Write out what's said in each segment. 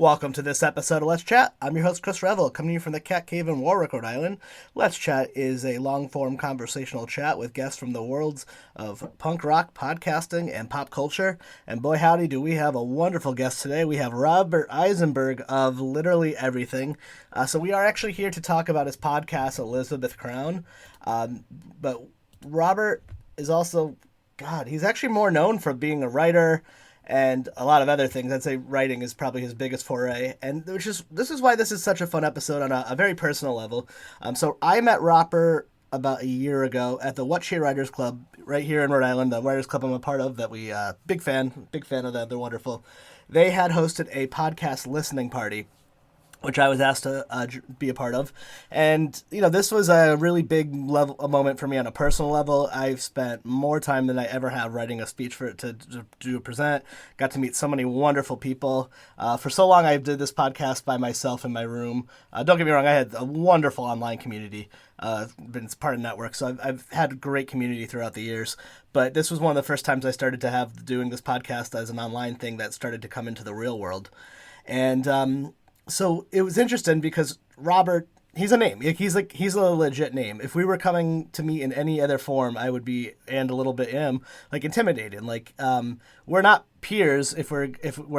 Welcome to this episode of Let's Chat. I'm your host, Chris Revel, coming to you from the Cat Cave in Warwick, Rhode Island. Let's Chat is a long-form conversational chat with guests from the worlds of punk rock, podcasting, and pop culture. And boy, howdy, do we have a wonderful guest today. We have Robert Isenberg of literally everything. So we are actually here to talk about his podcast, Elizabeth Crowne. But Robert is also, he's actually more known for being a writer and a lot of other things. I'd say writing is probably his biggest foray, and this is why this is such a fun episode on a very personal level. So I met Robert about a year ago at the What She Writers Club right here in Rhode Island, the writers club I'm a part of. That we big fan of them. They're wonderful. They had hosted a podcast listening party, which I was asked to be a part of. And, this was a really big a moment for me on a personal level. I've spent more time than I ever have writing a speech for it to present. Got to meet so many wonderful people. For so long, I did this podcast by myself in my room. Don't get me wrong, I had a wonderful online community. Been part of network, so I've had a great community throughout the years. But this was one of the first times I started to have doing this podcast as an online thing that started to come into the real world. And, so it was interesting because Robert, he's a name. He's a legit name. If we were coming to meet in any other form, I would be, and a little bit intimidated. We're not peers if we're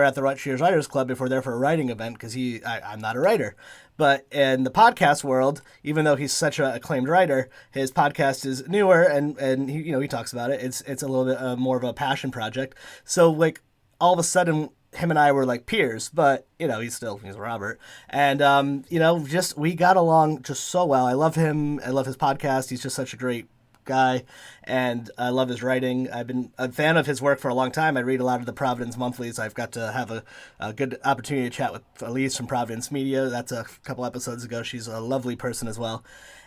at the What She Writers Club, if we're there for a writing event, because I'm not a writer. But in the podcast world, even though he's such an acclaimed writer, his podcast is newer and he talks about it. It's a little bit more of a passion project. So all of a sudden, him and I were like peers, but he's Robert, and we got along just so well. I love him. I love his podcast. He's just such a great guy, and I love his writing. I've been a fan of his work for a long time. I read a lot of the Providence Monthlies. I've got to have a good opportunity to chat with Elise from Providence Media. That's a couple episodes ago. She's a lovely person as well,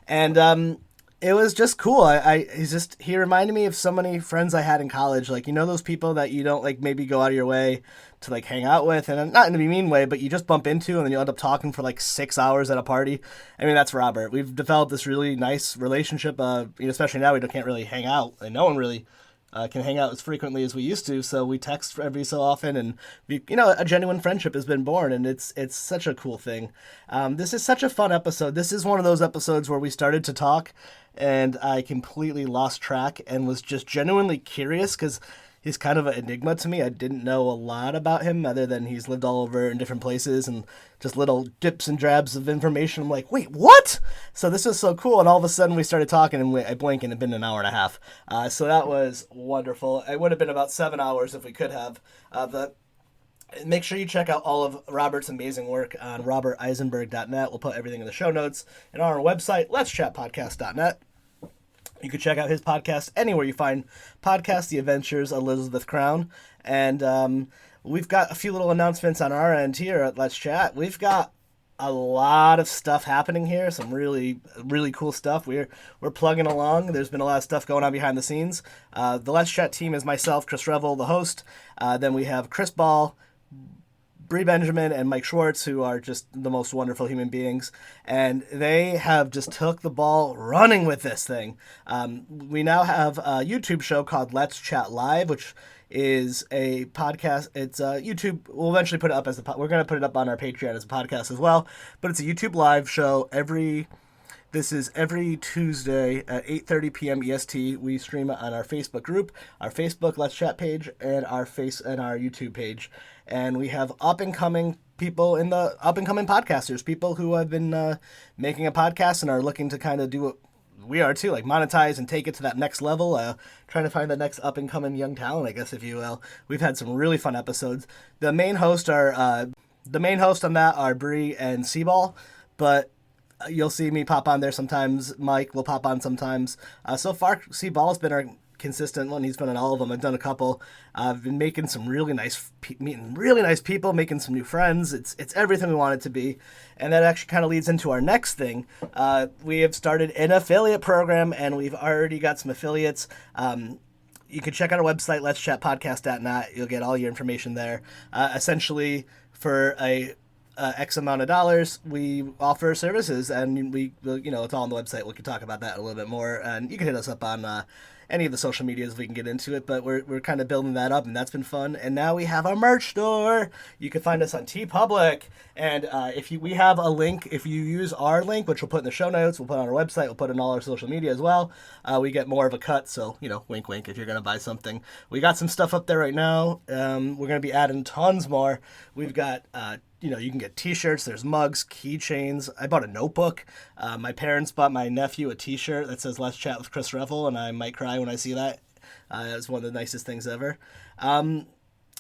and it was just cool. He reminded me of so many friends I had in college. Those people that you don't maybe go out of your way to hang out with, and not in a mean way, but you just bump into, and then you end up talking for 6 hours at a party. I mean, that's Robert. We've developed this really nice relationship. Especially now we can't really hang out, and no one really can hang out as frequently as we used to. So we text every so often, and a genuine friendship has been born, and it's such a cool thing. This is such a fun episode. This is one of those episodes where we started to talk, and I completely lost track and was just genuinely curious because he's kind of an enigma to me. I didn't know a lot about him other than he's lived all over in different places and just little dips and drabs of information. I'm like, wait, what? So this is so cool. And all of a sudden we started talking, and I blink and it had been an hour and a half. So that was wonderful. It would have been about 7 hours if we could have. But make sure you check out all of Robert's amazing work on robertisenberg.net. We'll put everything in the show notes. And on our website, letschatpodcast.net. You can check out his podcast anywhere you find podcasts, The Adventures of Elizabeth Crowne. And we've got a few little announcements on our end here at Let's Chat. We've got a lot of stuff happening here, some really, really cool stuff. We're plugging along. There's been a lot of stuff going on behind the scenes. The Let's Chat team is myself, Chris Revel, the host. Then we have Chris Ball, Bree Benjamin, and Mike Schwartz, who are just the most wonderful human beings, and they have just took the ball running with this thing. We now have a YouTube show called Let's Chat Live, which is a podcast. It's YouTube. We'll eventually put it up we're going to put it up on our Patreon as a podcast as well, but it's a YouTube live show This is every Tuesday at 8:30 p.m. EST. We stream it on our Facebook group, our Facebook Let's Chat page, and our YouTube page. And we have up-and-coming podcasters, people who have been making a podcast and are looking to kind of do what we are too, monetize and take it to that next level, trying to find the next up-and-coming young talent, I guess, if you will. We've had some really fun episodes. The main hosts on that are Bree and Seaball, but you'll see me pop on there sometimes. Mike will pop on sometimes. So far, Seaball's been our consistent one. He's been on all of them. I've done a couple. I've been making some meeting really nice people, making some new friends. It's everything we want it to be. And that actually kind of leads into our next thing. We have started an affiliate program, and we've already got some affiliates. You can check out our website, letschatpodcast.net. You'll get all your information there. Essentially, for a X amount of dollars, we offer services, and it's all on the website. We can talk about that a little bit more, and you can hit us up on any of the social medias if we can get into it, but we're kind of building that up, and that's been fun. And now we have our merch store. You can find us on TeePublic, and if you we have a link, if you use our link, which we'll put in the show notes, we'll put on our website, we'll put in all our social media as well. We get more of a cut, so wink, wink. If you're gonna buy something, we got some stuff up there right now. We're gonna be adding tons more. We've got. You can get T-shirts. There's mugs, keychains. I bought a notebook. My parents bought my nephew a T-shirt that says "Let's Chat with Chris Revel," and I might cry when I see that. It's one of the nicest things ever. You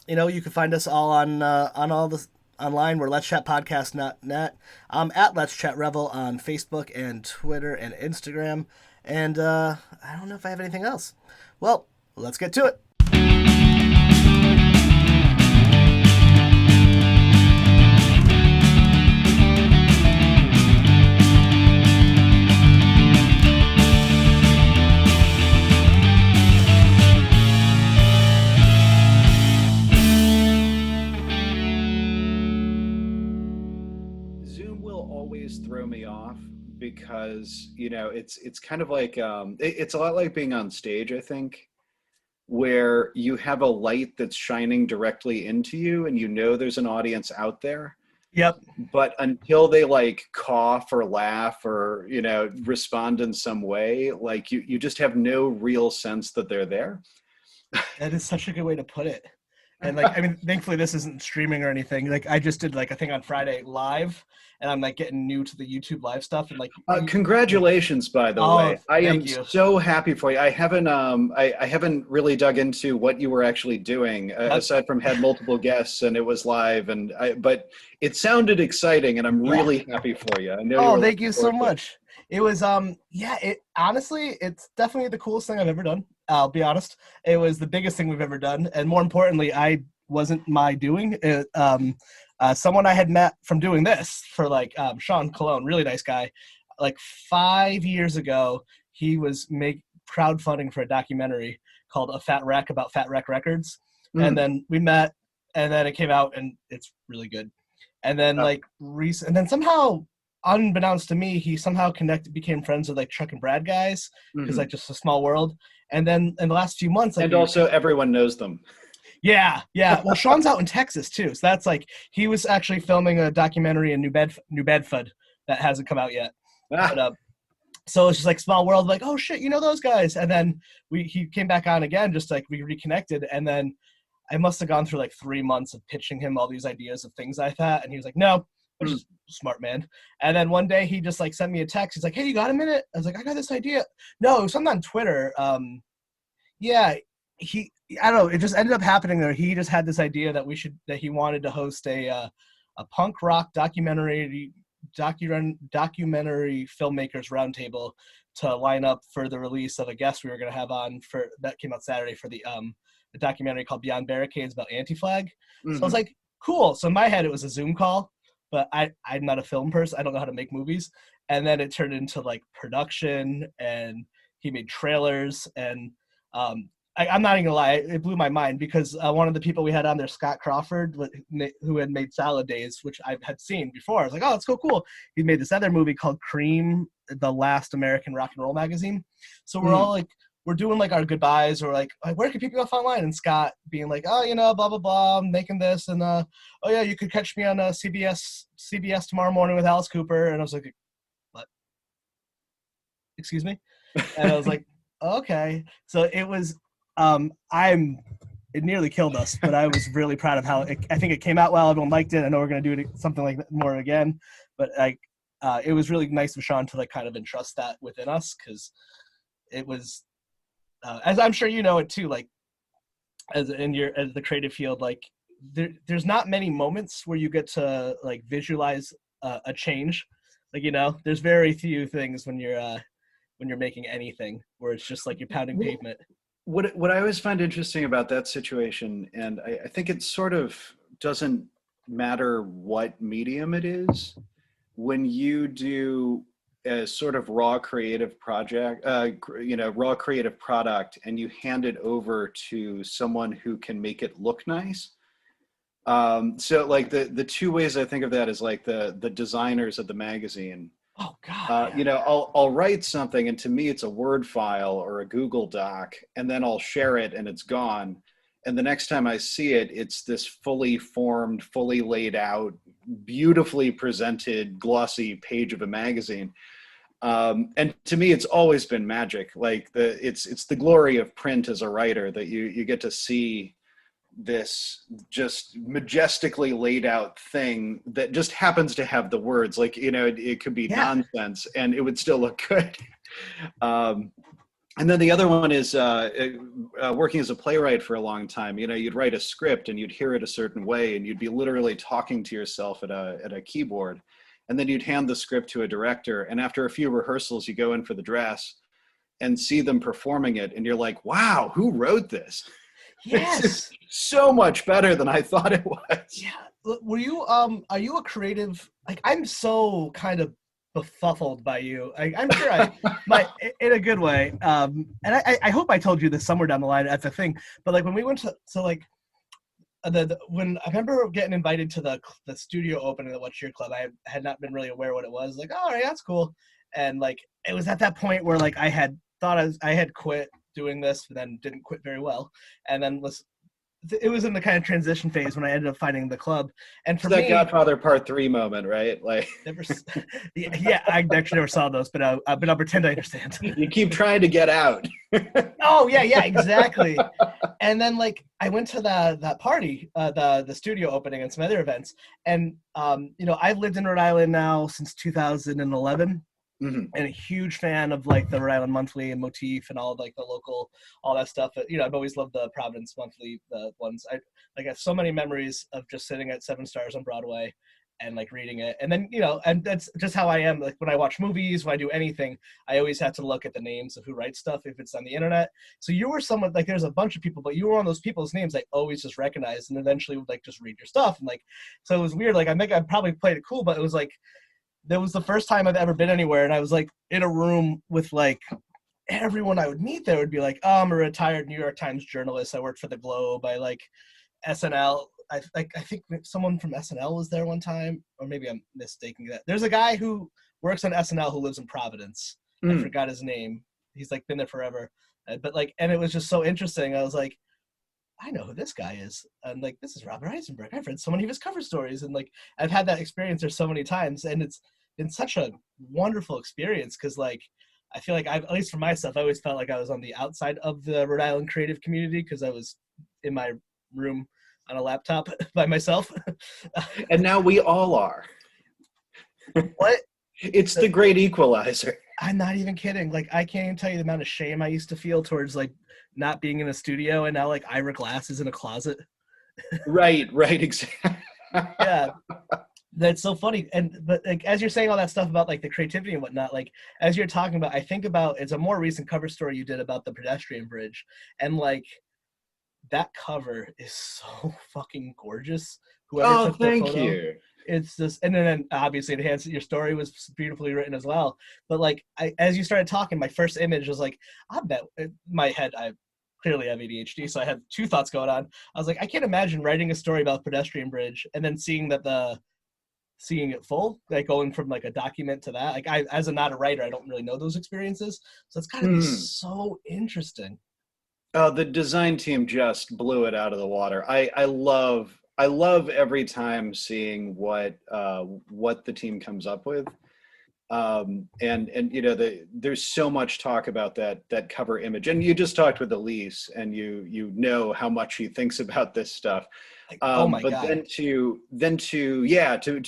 can find us all on all the online. We're Let's Chat Podcast.net. I'm at Let's Chat Revel on Facebook and Twitter and Instagram. And I don't know if I have anything else. Well, let's get to it. Throw me off because it's kind of like it's a lot like being on stage, I think, where you have a light that's shining directly into you and there's an audience out there. Yep. But until they like cough or laugh or respond in some way, like you just have no real sense that they're there. That is such a good way to put it. And thankfully this isn't streaming or anything. Like I just did a thing on Friday live, and I'm getting new to the YouTube live stuff. And congratulations, by the way. I am you. So happy for you. I haven't really dug into what you were actually doing aside from had multiple guests and it was live, but it sounded exciting, and I'm really happy for you. I know. Thank you so much. It was honestly, it's definitely the coolest thing I've ever done. I'll be honest. It was the biggest thing we've ever done. And more importantly, I wasn't my doing. Someone I had met from doing this for Sean Cologne, really nice guy. 5 years ago, he was crowdfunding for a documentary called A Fat Wreck about Fat Wreck Records. And then we met, and then it came out, and it's really good. And then and then somehow, unbeknownst to me, he somehow became friends with Chuck and Brad guys, because just a small world. And then in the last few months, and also everyone knows them. Yeah. Well, Sean's out in Texas too, so that's he was actually filming a documentary in New Bedford that hasn't come out yet. But, so it's just small world, oh shit, those guys. And then he came back on again, just we reconnected, and then I must have gone through 3 months of pitching him all these ideas of things I thought, and he was like, no. Which is smart, man. And then one day he just sent me a text. He's like, hey, you got a minute? I was like, I got this idea. No, it was something on Twitter. I don't know. It just ended up happening there. He just had this idea that he wanted to host a punk rock documentary filmmakers roundtable to line up for the release of a guest we were going to have on that came out Saturday for the documentary called Beyond Barricades about Anti-Flag. So I was like, cool. So in my head, it was a Zoom call. But I'm not a film person. I don't know how to make movies. And then it turned into production, and he made trailers. And I'm not even gonna lie, it blew my mind because one of the people we had on there, Scott Crawford, who had made Salad Days, which I had seen before. I was like, oh, it's so cool. He made this other movie called Crowne, the last American rock and roll magazine. So we're all we're doing our goodbyes, or where can people go online? And Scott being blah, blah, blah, I'm making this. And, oh yeah, you could catch me on CBS tomorrow morning with Alice Cooper. And I was like, what? Excuse me? And I was like, okay. So it was, it nearly killed us, but I was really proud of how I think it came out well. Everyone liked it. I know we're going to do something like that more again, but it was really nice of Sean to kind of entrust that within us. 'Cause it was, as I'm sure it too, as the creative field, there's not many moments where you get to visualize a change. There's very few things when you're making anything where it's just you're pounding pavement. What I always find interesting about that situation, and I think it sort of doesn't matter what medium it is, when you do a sort of raw creative project, raw creative product, and you hand it over to someone who can make it look nice. So the two ways I think of that is the designers of the magazine Oh God, yeah. I'll write something, and to me, it's a Word file or a Google Doc, and then I'll share it, and it's gone. And the next time I see it, it's this fully formed, fully laid out, beautifully presented, glossy page of a magazine. And to me, it's always been magic. Like it's the glory of print as a writer that you get to see this just majestically laid out thing that just happens to have the words. Like, it could be Yeah. nonsense and it would still look good. um, and then the other one is working as a playwright for a long time. You'd write a script and you'd hear it a certain way, and you'd be literally talking to yourself at a keyboard. And then you'd hand the script to a director, and after a few rehearsals, you go in for the dress and see them performing it, and you're like, wow, who wrote this? This is Yes. so much better than I thought it was. Yeah. Were you are you a creative? Like, I'm so kind of befuddled by you. I'm sure my in a good way. And I hope I told you this somewhere down the line at the thing. But like when we went to like when I remember getting invited to the studio opening at What's Your Club, I had not been really aware what it was. Like, all right, that's cool. And like it was at that point where like I had thought I had quit doing this, but then didn't quit very well, and then it was in the kind of transition phase when I ended up finding the club. And for It's that me, Godfather Part 3 moment, right? Like never, yeah, I actually never saw those, but I'll pretend I understand. you keep trying to get out. Oh yeah, exactly. And then like I went to that party, the studio opening and some other events, and I've lived in Rhode Island now since 2011. Mhm. And a huge fan of like the Rhode Island Monthly and Motif and all of, like the local, all that stuff. I've always loved the Providence Monthly, the ones. I have so many memories of just sitting at Seven Stars on Broadway and like reading it. And then, and that's just how I am. Like when I watch movies, when I do anything, I always have to look at the names of who writes stuff if it's on the internet. So you were someone, like there's a bunch of people, but you were one of those people's names I always just recognized and eventually would like just read your stuff. And like, so it was weird. Like I think I probably played it cool, but it was like, that was the first time I've ever been anywhere, and I was like in a room with like everyone I would meet there would be like, oh, I'm a retired New York Times journalist. I worked for the Globe. I like SNL. I think someone from SNL was there one time, or maybe I'm mistaking that. There's a guy who works on SNL who lives in Providence. I forgot his name. He's like been there forever, but like, and it was just so interesting. I was like, I know who this guy is. And like, this is Robert Isenberg. I've read so many of his cover stories. And like, I've had that experience there so many times. And it's been such a wonderful experience because like, I feel like at least for myself, I always felt like I was on the outside of the Rhode Island creative community because I was in my room on a laptop by myself. And now we all are. What? It's the great equalizer. I'm not even kidding. Like, I can't even tell you the amount of shame I used to feel towards like not being in a studio, and now like Ira Glass is in a closet. Right, exactly. Yeah, that's so funny. But like as you're saying all that stuff about like the creativity and whatnot, like as you're talking about, I think about it's a more recent cover story you did about the pedestrian bridge, and like that cover is so fucking gorgeous. Whoever took the Thank photo, you. it's just, and then obviously it enhanced, your story was beautifully written as well. But like as you started talking, my first image was like, I bet in my head I clearly have ADHD, so I had two thoughts going on. I was like, I can't imagine writing a story about pedestrian bridge and then seeing it full, like going from like a document to that. Like I, as a not a writer, I don't really know those experiences, so it's got to be so interesting. Oh, the design team just blew it out of the water. I love every time seeing what the team comes up with. And there's so much talk about that cover image, and you just talked with Elise, and you know how much she thinks about this stuff. Like, oh my But God. to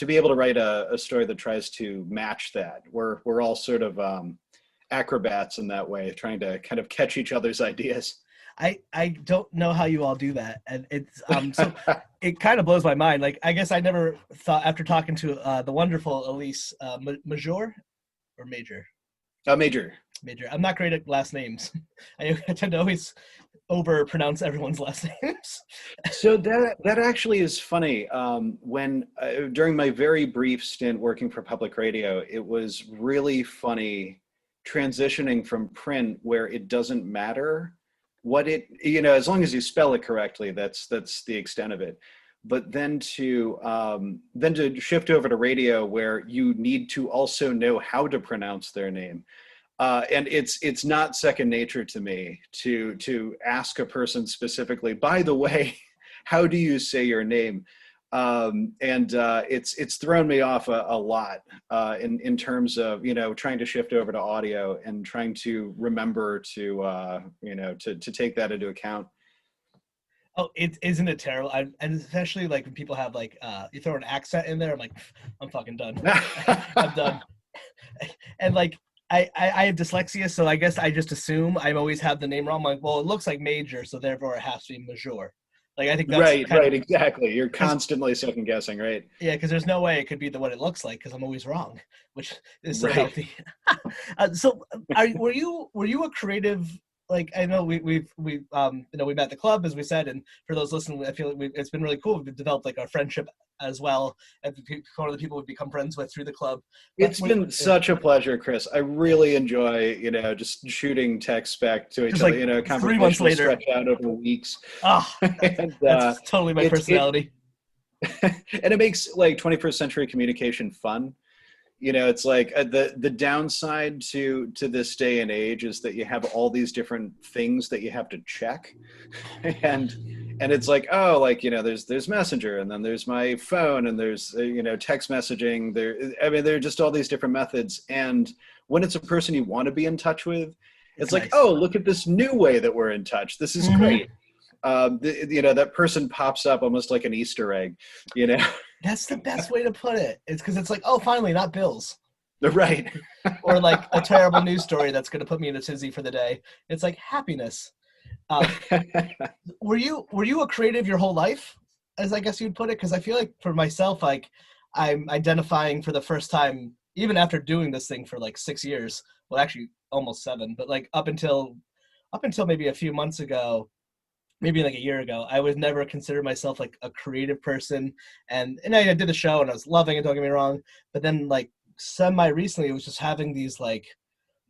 be able to write a story that tries to match that, we're all sort of acrobats in that way, trying to kind of catch each other's ideas. I don't know how you all do that, and it's so it kind of blows my mind. Like I guess I never thought, after talking to the wonderful Elise Major or Major. Major. I'm not great at last names. I tend to always overpronounce everyone's last names. So that actually is funny. When during my very brief stint working for public radio, it was really funny transitioning from print, where it doesn't matter what as long as you spell it correctly, that's the extent of it. but then to shift over to radio where you need to also know how to pronounce their name. And it's not second nature to me to ask a person specifically, by the way, how do you say your name? It's thrown me off a lot in terms of, you know, trying to shift over to audio and trying to remember to you know, to take that into account. Oh, isn't it terrible? And especially like when people have like you throw an accent in there, I'm like, I'm fucking done. I'm done. And like I have dyslexia, so I guess I just assume I always have the name wrong. I'm like, well, it looks like major, so therefore it has to be major. Like I think that's Right, kind of exactly. You're because constantly second guessing, right? yeah, because there's no way it could be what it looks like because I'm always wrong, which is so Right. healthy. Were you a creative? Like I know we you know we met at the club as we said, and for those listening, I feel like it's been really cool. We've developed like our friendship as well, and one of the people we've become friends with through the club. But It's been such a pleasure, Chris. I really enjoy, you know, just shooting text back to each just other. like You know, 3 months conversation will later, stretch out over weeks, oh, and that's totally my it personality. and it makes like 21st century communication fun. You know, it's like the downside to this day and age is that you have all these different things that you have to check, and it's like, oh, like, you know, there's Messenger, and then there's my phone, and there's you know, text messaging. I mean, there are just all these different methods, and when it's a person you want to be in touch with, It's it's like, nice. oh, look at this new way that we're in touch. This is Mm-hmm. great. You know, that person pops up almost like an Easter egg, you know. That's the best way to put it. It's because it's like, oh, finally, not bills. Right. Or like a terrible news story that's going to put me in a tizzy for the day. It's like happiness. Um, were you a creative your whole life, as I guess you'd put it? Because I feel like for myself, like I'm identifying for the first time, even after doing this thing for like 6 years. Well, actually, almost 7, but like up until maybe a few months ago, maybe like a year ago, I would never consider myself like a creative person. And I did the show and I was loving it, don't get me wrong. But then like semi recently, it was just having these like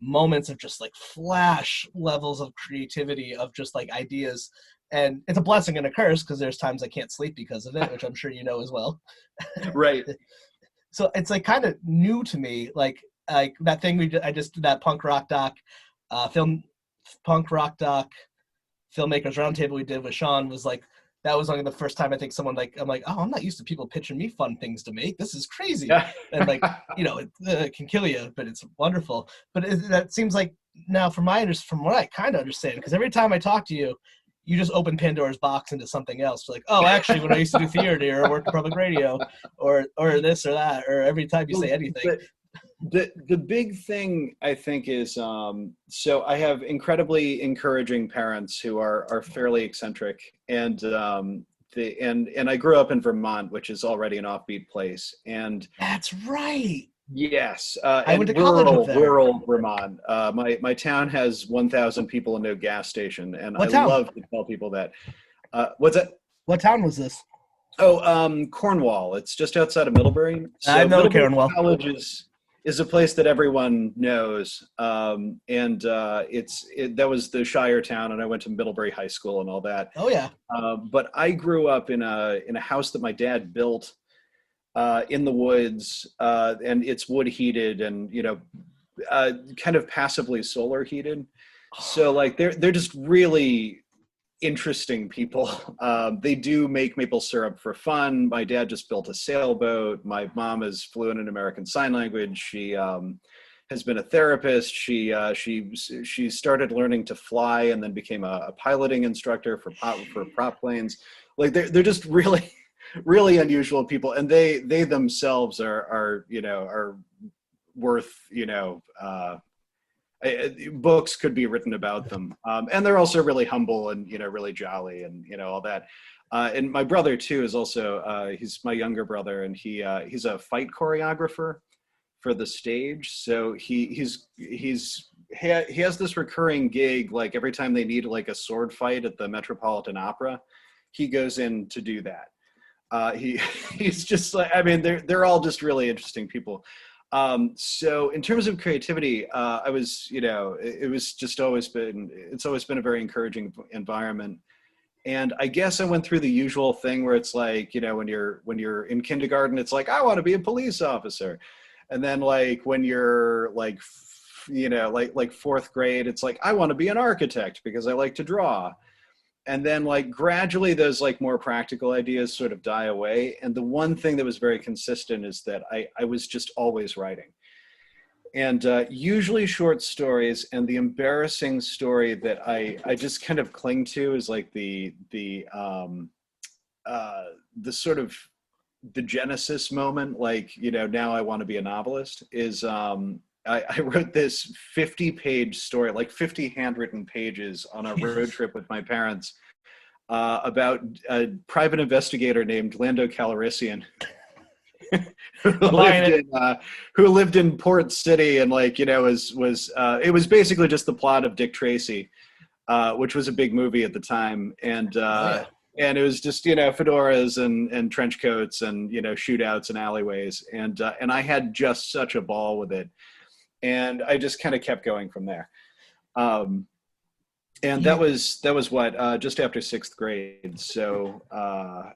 moments of just like flash levels of creativity of just like ideas. And it's a blessing and a curse because there's times I can't sleep because of it, which I'm sure you know as well. Right. So it's like kind of new to me, like that thing I just did that film punk rock doc filmmakers roundtable we did with Sean was like that was only the first time I think someone like I'm like, oh, I'm not used to people pitching me fun things to make. This is crazy, Yeah. and like you know it can kill you, but it's wonderful. But that seems like now from what I kind of understand, because every time I talk to you, you just open Pandora's box into something else. Like, oh, actually, when I used to do theater or work in public radio, or this or that, or every time you say Well, anything. the big thing I think is so I have incredibly encouraging parents who are fairly eccentric, and and I grew up in Vermont, which is already an offbeat place, and That's right. yes, I went and to college up there. rural Vermont. My town has 1,000 people and no gas station, and I What town? love to tell people that. What's that? What town was this? Oh, Cornwall. It's just outside of Middlebury. I So know Middlebury Karen well. College is a place that everyone knows, and that was the Shire town, and I went to Middlebury High School and all that. Oh yeah. But I grew up in a house that my dad built in the woods, and it's wood heated, and you know, kind of passively solar heated. So like they're just really interesting people. They do make maple syrup for fun. My dad just built a sailboat. My mom is fluent in American Sign Language. She has been a therapist. She started learning to fly and then became a piloting instructor for prop planes. Like they're just really really unusual people, and they themselves are you know, are worth, you know, books could be written about them, and they're also really humble and, you know, really jolly and, you know, all that. And my brother too is also he's my younger brother, and he's a fight choreographer for the stage. So he has this recurring gig, like every time they need like a sword fight at the Metropolitan Opera, he goes in to do that. He's just like, I mean, they're all just really interesting people. So in terms of creativity, I was, you know, it's always been a very encouraging environment. And I guess I went through the usual thing where it's like, when you're in kindergarten, it's like, I want to be a police officer. And then like when you're like, like fourth grade, it's like, I want to be an architect because I like to draw. And then like gradually those like more practical ideas sort of die away. And the one thing that was very consistent is that I was just always writing. And usually short stories. And the embarrassing story that I just kind of cling to is like the sort of the genesis moment, like, now I want to be a novelist, is I wrote this 50-page story, like 50 handwritten pages on a road trip with my parents about a private investigator named Lando Calrissian who lived in Port City, and like, it was basically just the plot of Dick Tracy, which was a big movie at the time. And and it was just, fedoras and trench coats and, shootouts and alleyways. And I had just such a ball with it. And I just kind of kept going from there. And that was what, just after sixth grade. So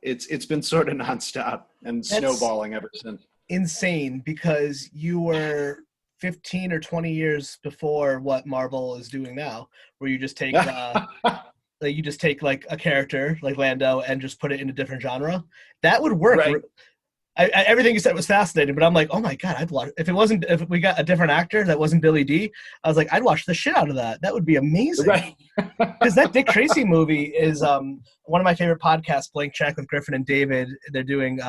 it's been sort of nonstop and snowballing ever since. Insane, because you were 15 or 20 years before what Marvel is doing now, where you just take like a character like Lando and just put it in a different genre. That would work. Right. Everything you said was fascinating, but I'm like, oh my God, I'd watch. If we got a different actor that wasn't Billy D, I was like, I'd watch the shit out of that. That would be amazing. Right. Because that Dick Tracy movie is one of my favorite podcasts, Blank Check with Griffin and David. They're doing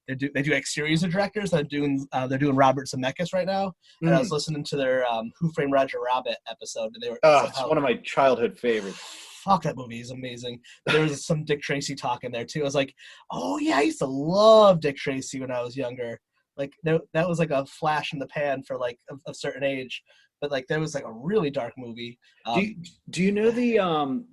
they do like series of directors. They're doing Robert Zemeckis right now, and I was listening to their Who Framed Roger Rabbit episode, and they were it's one of my childhood favorites. Fuck, that movie is amazing. But there was some Dick Tracy talk in there too. I was like, oh yeah, I used to love Dick Tracy when I was younger. Like that was like a flash in the pan for like a certain age, but like that was like a really dark movie. Do you know the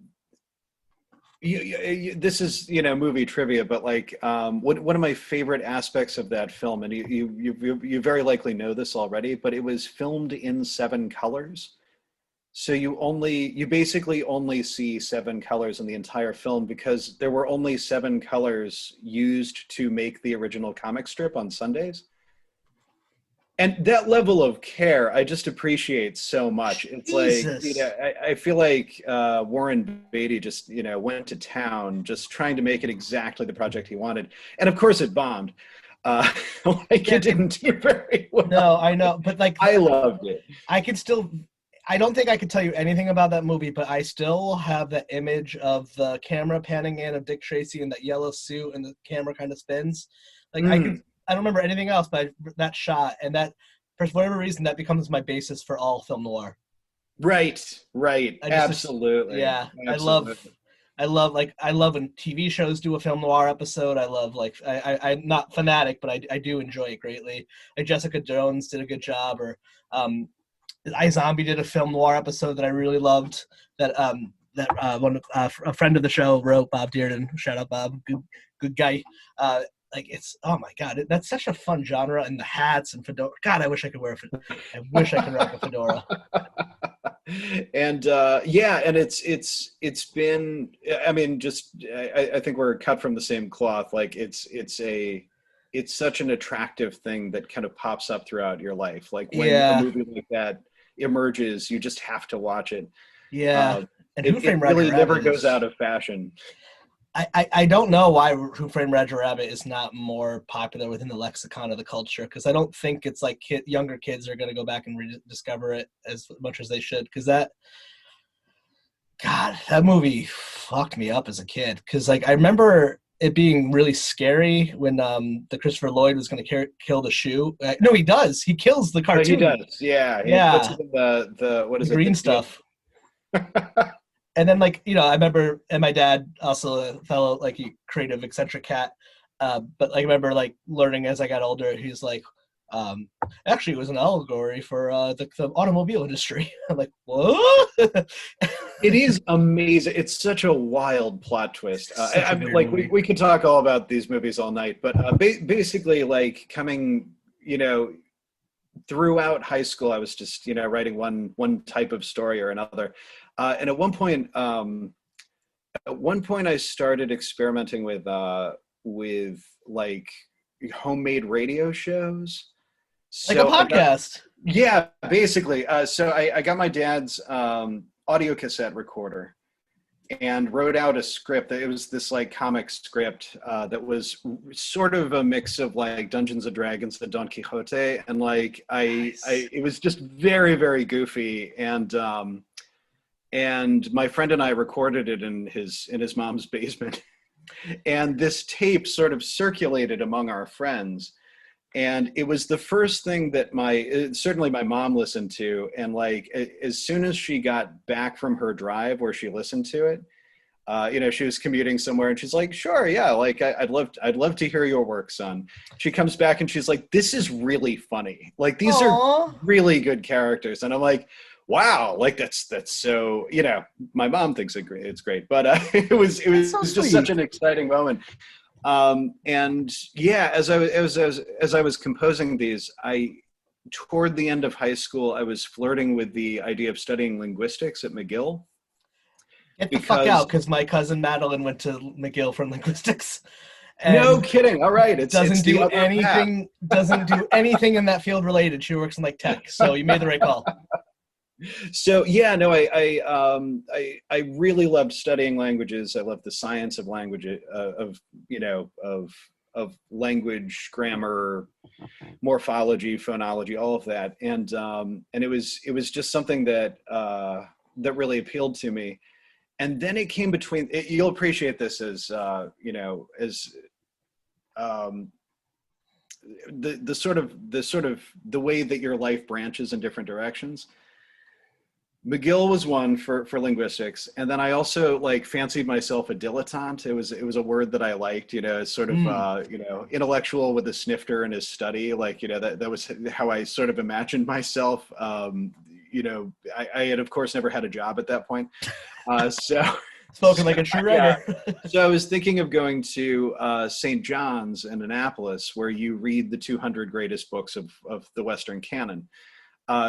this is movie trivia, but like one of my favorite aspects of that film, and you very likely know this already, but it was filmed in 7 colors. So you basically only see 7 colors in the entire film, because there were only 7 colors used to make the original comic strip on Sundays. And that level of care, I just appreciate so much. It's Jesus. like, I feel like Warren Beatty just, went to town just trying to make it exactly the project he wanted. And of course it bombed. It didn't do very well. No, I know. But like, I loved it. I don't think I could tell you anything about that movie, but I still have that image of the camera panning in of Dick Tracy in that yellow suit, and the camera kind of spins. Like I don't remember anything else, but that shot, and that, for whatever reason, that becomes my basis for all film noir. Right. Absolutely. Yeah. Absolutely. I love when TV shows do a film noir episode. I love, like, I'm not fanatic, but I do enjoy it greatly. Like Jessica Jones did a good job, or iZombie did a film noir episode that I really loved. That a friend of the show wrote, Bob Dearden. Shout out, Bob. Good guy. Like, it's, oh my God, that's such a fun genre, and the hats and fedora. God, I wish I could wear I wish I could rock a fedora. And and it's been, I mean, just I think we're cut from the same cloth. Like it's such an attractive thing that kind of pops up throughout your life. Like when a movie like that emerges, you just have to watch it. Yeah. And it really never goes out of fashion. I don't know why Who Framed Roger Rabbit is not more popular within the lexicon of the culture, because I don't think it's like younger kids are going to go back and rediscover it as much as they should, because that movie fucked me up as a kid, because like I remember it being really scary when the Christopher Lloyd was going to kill the shoe. No, he does. He kills the cartoon. Oh, he does. Yeah. He puts it in the what is the green stuff. And then, like, I remember, and my dad also a fellow, like, creative, eccentric cat. But like, I remember, like, learning as I got older, he's like, actually, it was an allegory for the automobile industry. I'm like, what? It is amazing. It's such a wild plot twist. I mean, like, we could talk all about these movies all night, but basically, like, coming, throughout high school, I was just, writing one type of story or another. And at one point, at one point I started experimenting with like homemade radio shows. Like a So I got, podcast. yeah, basically. So I got my dad's audio cassette recorder and wrote out a script. It was this like comic script that was sort of a mix of like Dungeons and Dragons and Don Quixote, and like Nice. it was just very, very goofy. And my friend and I recorded it in his mom's basement. And this tape sort of circulated among our friends, and it was the first thing that certainly my mom listened to. And like as soon as she got back from her drive where she listened to it, she was commuting somewhere, and she's like, sure, yeah, like I'd love to hear your work, son. She comes back and she's like, this is really funny, like these are Aw. really good characters. And I'm like, wow, like that's so, my mom thinks it's great, but it That's so was just such sweet. an exciting moment. And yeah, as I was composing these, toward the end of high school, I was flirting with the idea of studying linguistics at McGill, Get the fuck because out, because my cousin Madeline went to McGill for linguistics no and kidding. All right, it's doesn't the do other path. anything doesn't do anything in that field related. She works in like tech. So you made the right call. So yeah, no, I really loved studying languages. I loved the science of language, of language, grammar, morphology, phonology, all of that. And it was just something that that really appealed to me. And then it came between. You'll appreciate this as um, the way that your life branches in different directions. McGill was one for linguistics, and then I also like fancied myself a dilettante. It was a word that I liked, sort of Mm. intellectual with a snifter in his study. Like that was how I sort of imagined myself. I had of course never had a job at that point, so Spoken so like a true yeah. writer. So I was thinking of going to St. John's in Annapolis, where you read the 200 greatest books of the Western canon.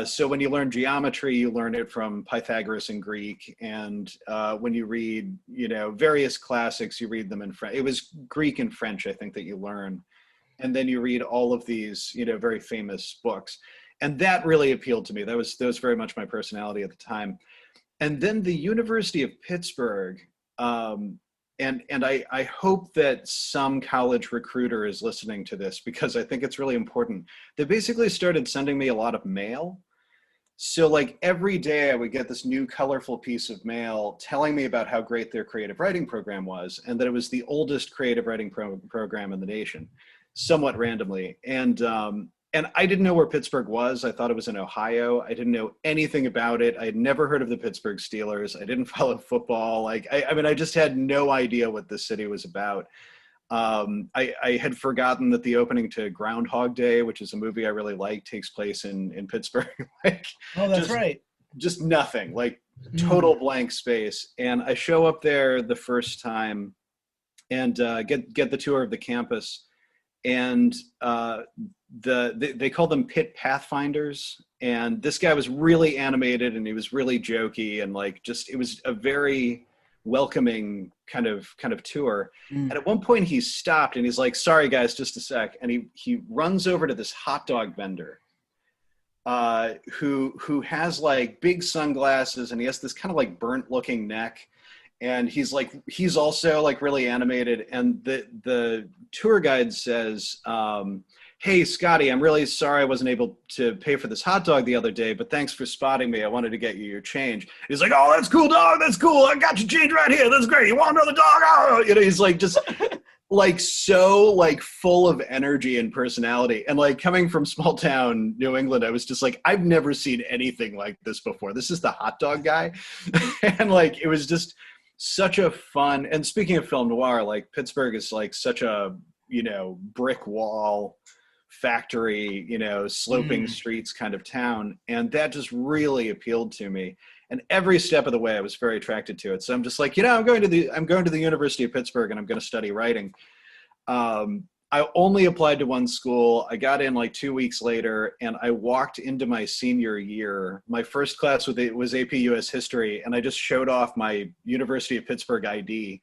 So when you learn geometry, you learn it from Pythagoras in Greek, and when you read, various classics, you read them in French. It was Greek and French, I think, that you learn, and then you read all of these, very famous books, and that really appealed to me. That was very much my personality at the time. And then the University of Pittsburgh. And I hope that some college recruiter is listening to this, because I think it's really important. They basically started sending me a lot of mail. So like every day I would get this new colorful piece of mail telling me about how great their creative writing program was, and that it was the oldest creative writing program in the nation, somewhat randomly. And I didn't know where Pittsburgh was. I thought it was in Ohio. I didn't know anything about it. I had never heard of the Pittsburgh Steelers. I didn't follow football. Like, I mean, I just had no idea what this city was about. I had forgotten that the opening to Groundhog Day, which is a movie I really like, takes place in Pittsburgh. Like, Oh, that's just right. just nothing. Like Mm. total blank space. And I show up there the first time and get the tour of the campus, and they call them pit pathfinders, and this guy was really animated and he was really jokey, and like just it was a very welcoming kind of tour. Mm. And at one point he stopped and he's like, sorry guys, just a sec, and he runs over to this hot dog vendor who has like big sunglasses, and he has this kind of like burnt looking neck, and he's also like really animated. And the tour guide says, hey Scotty, I'm really sorry I wasn't able to pay for this hot dog the other day, but thanks for spotting me. I wanted to get you your change. He's like, oh, that's cool, dog, that's cool, I got your change right here, that's great, you want another dog? Oh, he's like just like so like full of energy and personality. And like coming from small town New England, I was just like, I've never seen anything like this before. This is the hot dog guy. And like it was just such a fun. And speaking of film noir, like Pittsburgh is like such a brick wall factory, sloping Mm. streets kind of town, and that just really appealed to me. And every step of the way I was very attracted to it. So I'm just like, I'm going to the University of Pittsburgh and I'm going to study writing. I I only applied to one school. I got in like 2 weeks later, and I walked into my senior year. My first class was AP US History, and I just showed off my University of Pittsburgh ID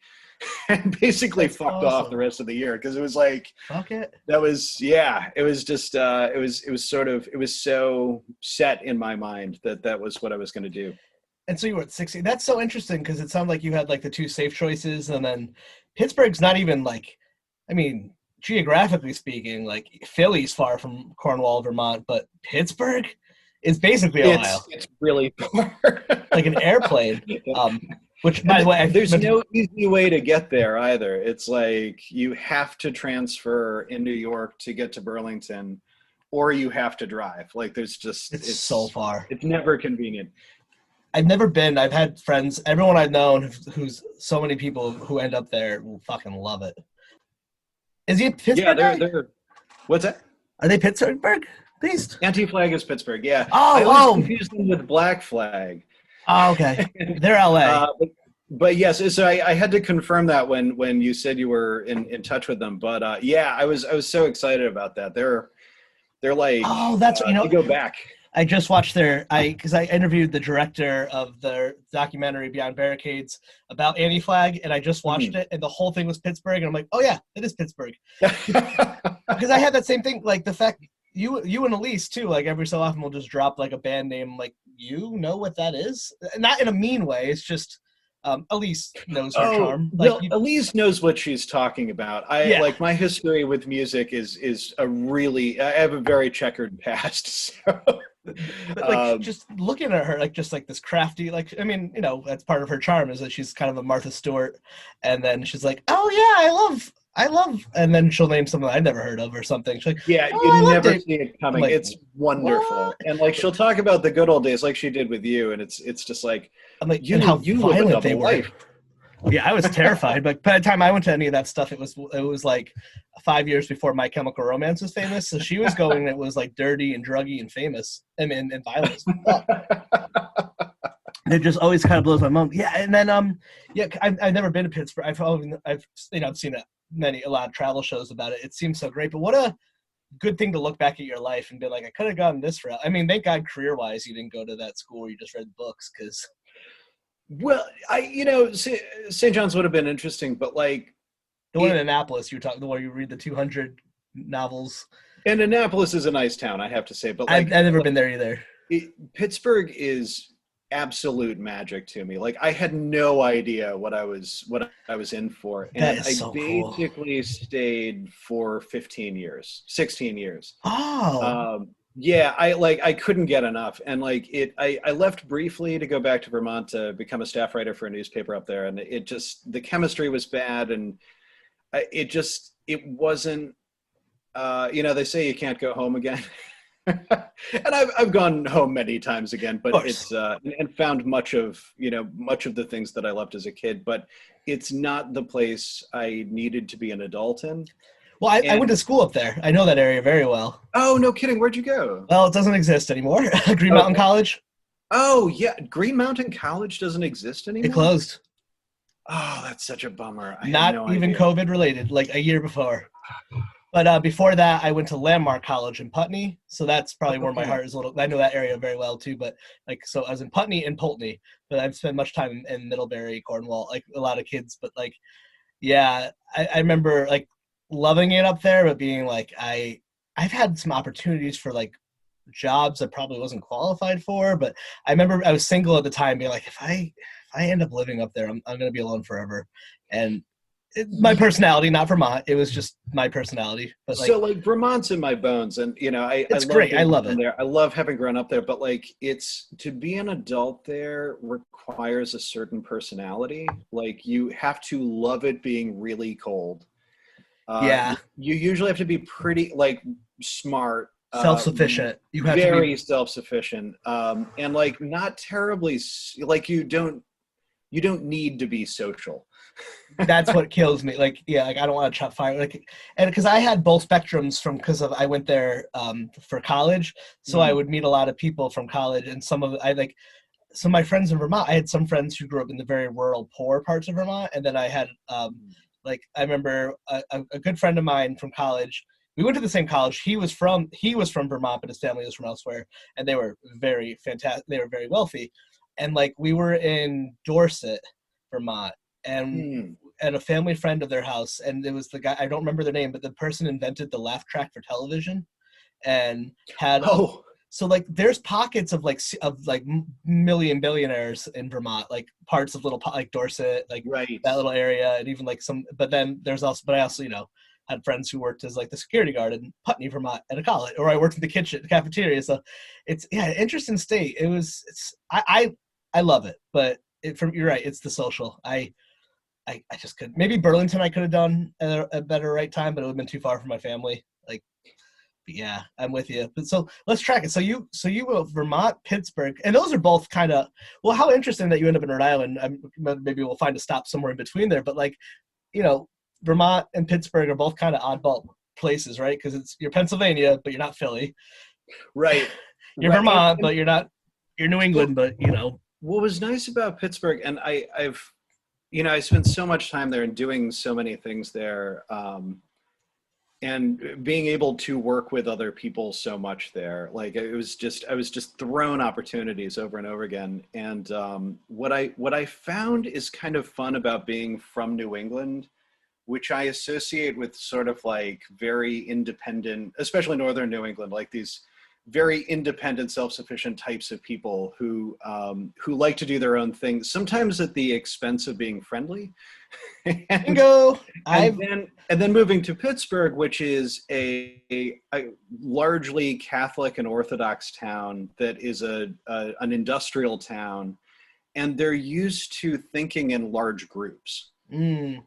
and basically That's fucked awesome. off the rest of the year because it was like, Fuck it. that was, yeah, it was just, it was sort of, it was so set in my mind that was what I was going to do. And so you were at 16. That's so interesting because it sounded like you had like the two safe choices, and then Pittsburgh's not even like, I mean, geographically speaking, like Philly's far from Cornwall, Vermont, but Pittsburgh is basically Ohio, It's really far. like an airplane. Which, by the way, there's no easy way to get there either. It's like you have to transfer in New York to get to Burlington, or you have to drive. Like there's just, it's so far. It's never convenient. I've never been. I've had friends, everyone I've known who's so many people who end up there will fucking love it. Is he a Pittsburgh guy? They're what's that? Are they Pittsburgh based? Anti-Flag is Pittsburgh, yeah. Oh, I always confuse them with Black Flag. Oh, okay. They're LA. But yes, so I had to confirm that when you said you were in touch with them. But yeah, I was so excited about that. They're like, oh, that's they go back. I just watched because I interviewed the director of the documentary Beyond Barricades about Anti-Flag, and I just watched it, and the whole thing was Pittsburgh, and I'm like, oh yeah, it is Pittsburgh. Because I had that same thing, like the fact you and Elise too, like every so often we'll just drop like a band name, like, you know what that is? Not in a mean way, it's just Elise knows her charm. Like, Elise knows what she's talking about. Like my history with music is a really, I have a very checkered past. So. But like just looking at her, like just like this crafty, like, I mean, you know, that's part of her charm is that she's kind of a Martha Stewart, and then she's like, oh yeah, I love, and then she'll name something I've never heard of or something. She's like, yeah, oh, you never see it coming. Like, it's wonderful. What? And like she'll talk about the good old days, like she did with you, and it's just like, I'm like, you live a double life. Yeah, I was terrified. But by the time I went to any of that stuff, it was like 5 years before My Chemical Romance was famous. So she was going, it was like dirty and druggy and famous and violent. It just always kind of blows my mind. Yeah, and then I've never been to Pittsburgh. I've seen a lot of travel shows about it. It seems so great. But what a good thing to look back at your life and be like, I could have gone this route. I mean, thank God career-wise you didn't go to that school where you just read books, because. Well, St. John's would have been interesting, but like the one in Annapolis, you were talking, where you read the 200 novels. And Annapolis is a nice town, I have to say, but like, I've never been there either. Pittsburgh is absolute magic to me. Like I had no idea what I was in for, and I basically stayed for 16 years. Oh. Yeah, I couldn't get enough, and like I left briefly to go back to Vermont to become a staff writer for a newspaper up there, and it just, the chemistry was bad, and it wasn't, they say you can't go home again. And I've gone home many times again, but it's and found much of the things that I loved as a kid, but it's not the place I needed to be an adult in. Well, I went to school up there. I know that area very well. Oh, no kidding. Where'd you go? Well, it doesn't exist anymore. Green Mountain College. Oh, yeah. Green Mountain College doesn't exist anymore? It closed. Oh, that's such a bummer. Not even COVID related, like a year before. But before that, I went to Landmark College in Putney. So that's probably where my heart is a little. I know that area very well too. But so I was in Putney and Pulteney, but I've spent much time in Middlebury, Cornwall, like a lot of kids. But like, yeah, I remember like loving it up there, but being like, I've had some opportunities for like jobs I probably wasn't qualified for. But I remember I was single at the time, being like, if I end up living up there, I'm going to be alone forever. And my personality, not Vermont. It was just my personality. But so like Vermont's in my bones, and it's great. I love it there. I love having grown up there, but like it's, to be an adult there requires a certain personality. Like you have to love it being really cold. Yeah. You usually have to be pretty like smart, self-sufficient. You have very to be self-sufficient, and like not terribly like you don't need to be social. That's what kills me. Like, yeah, like I don't want to chop fire. Like, and because I had both spectrums I went there for college, so I would meet a lot of people from college, and some of my friends in Vermont. I had some friends who grew up in the very rural, poor parts of Vermont, and then I had Like I remember a good friend of mine from college. We went to the same college. He was from Vermont, but his family was from elsewhere, and they were very fantastic. They were very wealthy, and like we were in Dorset, Vermont, and Hmm. a family friend of their house, and it was the guy, I don't remember their name, but the person invented the laugh track for television, and had a Oh, so like there's pockets of like million billionaires in Vermont, like parts of like Dorset, like right. that little area, and even like some. But then there's also, but I also had friends who worked as like the security guard in Putney, Vermont, at a college, or I worked in the kitchen, cafeteria. So it's interesting state. I love it, but you're right. It's the social. I just couldn't. Maybe Burlington I could have done at a better right time, but it would have been too far from my family. Like, yeah, I'm with you. But so let's track it. So you were Vermont, Pittsburgh, and those are both kind of, well. How interesting that you end up in Rhode Island. Maybe we'll find a stop somewhere in between there. But like, you know, Vermont and Pittsburgh are both kind of oddball places, right? Because you're Pennsylvania, but you're not Philly. Right. You're Right. Vermont, but you're not. You're New Well, England, but what was nice about Pittsburgh, and I spent so much time there and doing so many things there, and being able to work with other people so much there. Like I was just thrown opportunities over and over again. And what I found is kind of fun about being from New England, which I associate with sort of like very independent, especially northern New England, like these very independent, self-sufficient types of people who like to do their own things, sometimes at the expense of being friendly. and bingo. and then moving to Pittsburgh, which is a largely Catholic and Orthodox town that is an industrial town, and they're used to thinking in large groups Mm,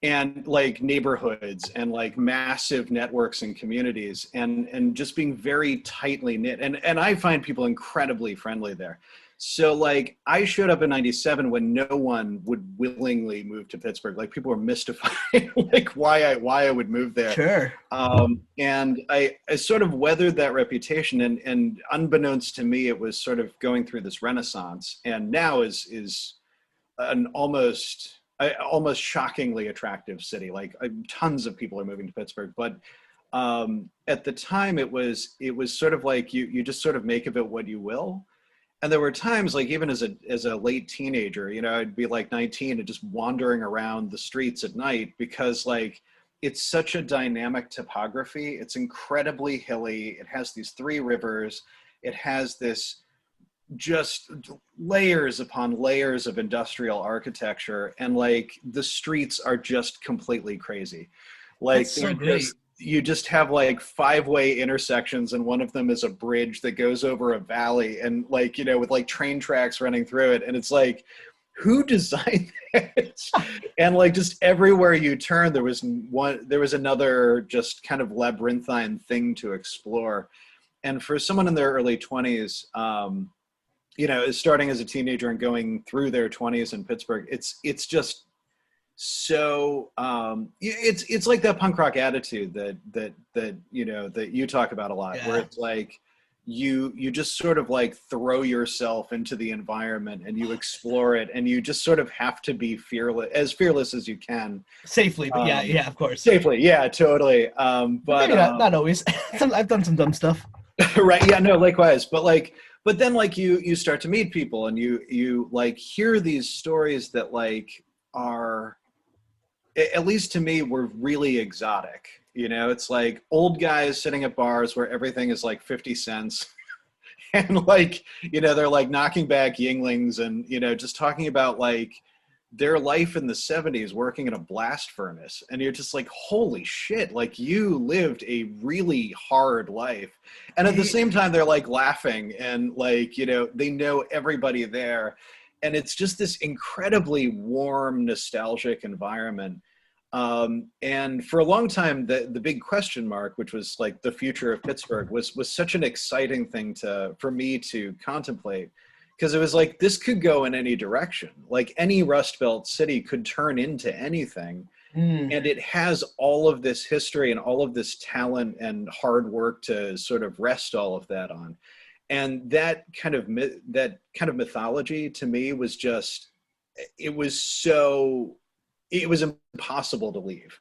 and like neighborhoods and like massive networks and communities, and just being very tightly knit, and I find people incredibly friendly there. So like I showed up in 97 when no one would willingly move to Pittsburgh. Like people were mystified like why I would move there. sure. And I sort of weathered that reputation, and unbeknownst to me, it was sort of going through this renaissance, and now is an almost shockingly attractive city. Like tons of people are moving to Pittsburgh, but at the time it was sort of like you just sort of make of it what you will. And there were times, like even as a late teenager, I'd be like 19 and just wandering around the streets at night, because like it's such a dynamic topography. It's incredibly hilly. It has these three rivers. It has this just layers upon layers of industrial architecture, and like the streets are just completely crazy. That's Like so great. you just have like five-way intersections, and one of them is a bridge that goes over a valley, and like with like train tracks running through it, and it's like, who designed this? And like just everywhere you turn there was another just kind of labyrinthine thing to explore. And for someone in their early 20s, starting as a teenager and going through their 20s in Pittsburgh, it's just so it's like that punk rock attitude that you talk about a lot, where Yeah. it's like you just sort of like throw yourself into the environment and you explore it, and you just sort of have to be fearless as you can. Safely, but yeah, um yeah, of course. Safely, yeah, totally. But Maybe not always. I've done some dumb stuff. right, yeah, no, likewise. But then like you start to meet people, and you like hear these stories that like are, at least to me, were really exotic. It's like old guys sitting at bars where everything is like 50 cents and like they're like knocking back yinglings, and just talking about like their life in the 70s working in a blast furnace, and you're just like, holy shit, like you lived a really hard life. And at the same time they're like laughing, and like they know everybody there, and it's just this incredibly warm, nostalgic environment. And for a long time, the big question mark, which was like the future of Pittsburgh, was such an exciting thing for me to contemplate, because it was like this could go in any direction. Like any Rust Belt city could turn into anything, Mm, and it has all of this history and all of this talent and hard work to sort of rest all of that on. And that kind of mythology to me was just, it was so it was impossible to leave.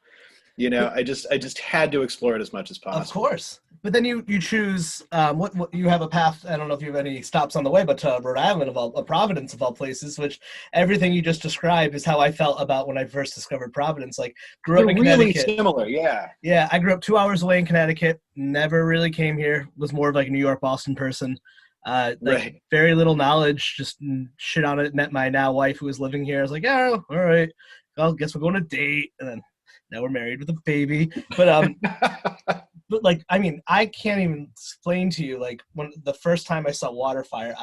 You know, I just had to explore it as much as possible. Of course. But then you choose what you have a path. I don't know if you have any stops on the way, but to Rhode Island Providence of all places, which everything you just described is how I felt about when I first discovered Providence. Like grew up in really Connecticut. Similar, yeah. Yeah, I grew up 2 hours away in Connecticut. Never really came here. Was more of like a New York, Boston person. Right. Very little knowledge. Just shit on it. Met my now wife who was living here. I was like, yeah, all right. Well, guess we're going to date, and then now we're married with a baby. But like, I mean, I can't even explain to you, like, when the first time I saw Waterfire,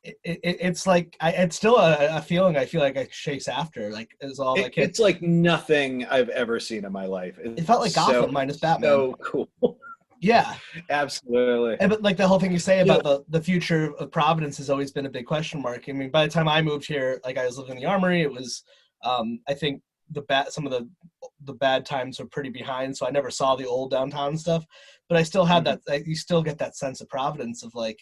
it's like, it's still a feeling I feel like I chase after, like, is all I can. It's like nothing I've ever seen in my life. It felt like Gotham minus Batman. So cool. Yeah. Absolutely. But like the whole thing you say about the future of Providence has always been a big question mark. I mean, by the time I moved here, like I was living in the Armory, it was, I think some of the bad times were pretty behind, so I never saw the old downtown stuff, but I still had that, you still get that sense of Providence of like,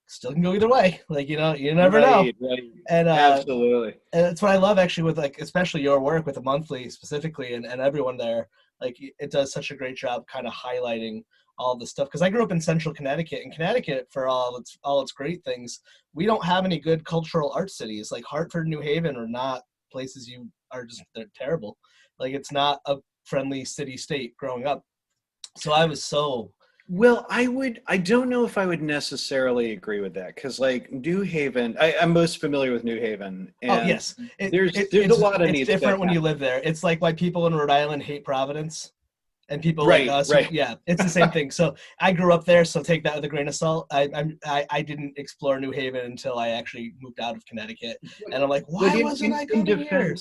still can go either way, like, you know, you never know. Right. And absolutely. And that's what I love actually with, like, especially your work with the monthly specifically, and everyone there, like, it does such a great job kind of highlighting all the stuff, because I grew up in central Connecticut, and Connecticut, for all its great things, we don't have any good cultural art cities. Like Hartford, New Haven are not places they're terrible. Like, it's not a friendly city state growing up. So I was so... Well, I don't know if I would necessarily agree with that, because like New Haven, I'm most familiar with New Haven. And yes. There's a lot of needs. It's different when you live there. It's like why people in Rhode Island hate Providence. And people right, like us, right. Yeah, it's the same thing. So I grew up there, so take that with a grain of salt. I didn't explore New Haven until I actually moved out of Connecticut, and I'm like, why wasn't I coming here?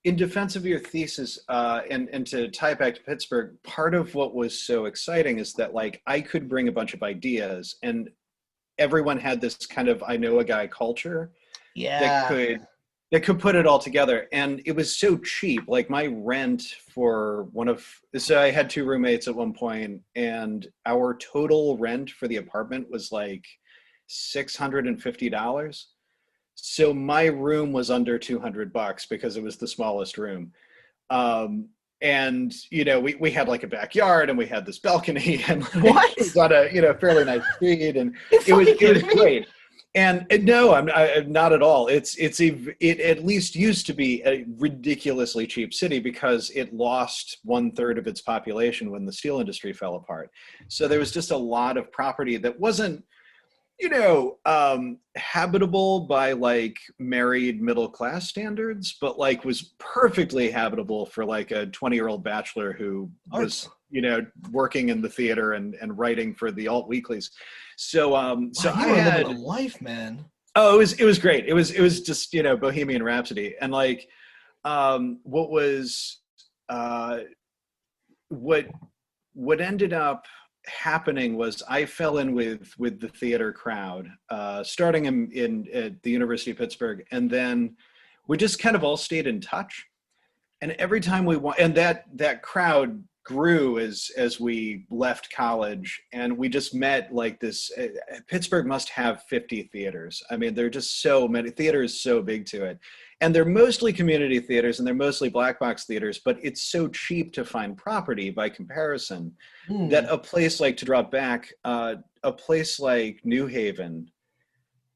In defense of your thesis, and to tie it back to Pittsburgh, part of what was so exciting is that like I could bring a bunch of ideas, and everyone had this kind of I know a guy culture that could put it all together. And it was so cheap. Like my rent for so I had 2 roommates at one point, and our total rent for the apartment was like $650. So my room was under $200 because it was the smallest room. And, you know, we had like a backyard, and we had this balcony, and like, it was on a, fairly nice street, and it was great. And no, I'm not at all. It at least used to be a ridiculously cheap city because it lost 1/3 of its population when the steel industry fell apart. So there was just a lot of property that wasn't, habitable by like married middle class standards, but like was perfectly habitable for like a 20-year-old bachelor who was, working in the theater and writing for the alt weeklies. So, so I had a life, man. Oh, it was great. It was just, Bohemian Rhapsody. And like, what ended up happening was I fell in with the theater crowd, starting at the University of Pittsburgh, and then we just kind of all stayed in touch. And every time and that crowd grew as we left college, and we just met like this. Pittsburgh must have 50 theaters. I mean, there are just so many. Theater is so big to it, and they're mostly community theaters, and they're mostly black box theaters. But it's so cheap to find property by comparison that a place like, to drop back, a place like New Haven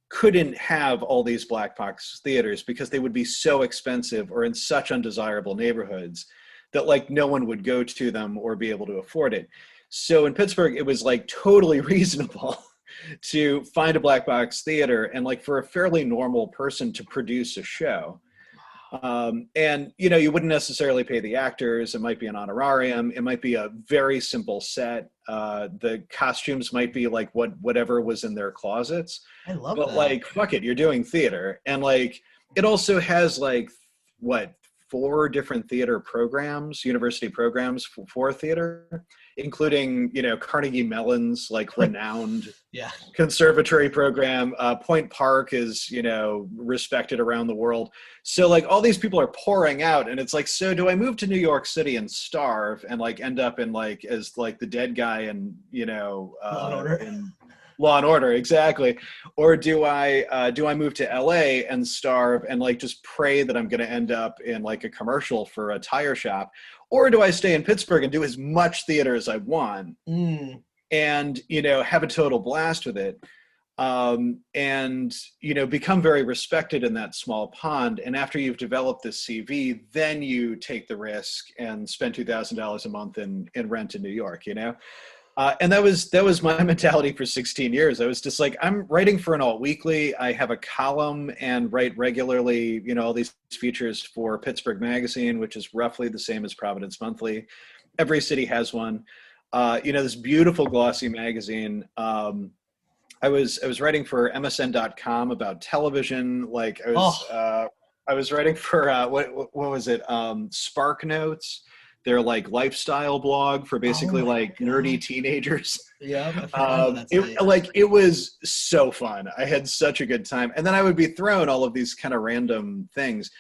couldn't have all these black box theaters because they would be so expensive or in such undesirable neighborhoods that like no one would go to them or be able to afford it. So in Pittsburgh, it was like totally reasonable to find a black box theater and like for a fairly normal person to produce a show. And, you wouldn't necessarily pay the actors. It might be an honorarium. It might be a very simple set. The costumes might be like whatever was in their closets. I love that. But like, fuck it, you're doing theater. And like, it also has like, 4 different theater programs, university programs for theater, including, Carnegie Mellon's like renowned conservatory program. Point Park is, respected around the world. So like all these people are pouring out, and it's like, so do I move to New York City and starve and like end up in like as like the dead guy and Law and Order, exactly. Or do I move to LA and starve and like just pray that I'm going to end up in like a commercial for a tire shop? Or do I stay in Pittsburgh and do as much theater as I want Mm. and, have a total blast with it? And, become very respected in that small pond. And after you've developed this CV, then you take the risk and spend $2,000 a month in rent in New York, and that was my mentality for 16 years. I was just like, I'm writing for an alt weekly. I have a column and write regularly, all these features for Pittsburgh Magazine, which is roughly the same as Providence Monthly. Every city has one. This beautiful glossy magazine. I was writing for MSN.com about television. Like I was writing for what was it? Spark Notes. Their like lifestyle blog for basically like nerdy teenagers. Yeah, I forgot that site. It was so fun. I had such a good time. And then I would be thrown all of these kind of random things.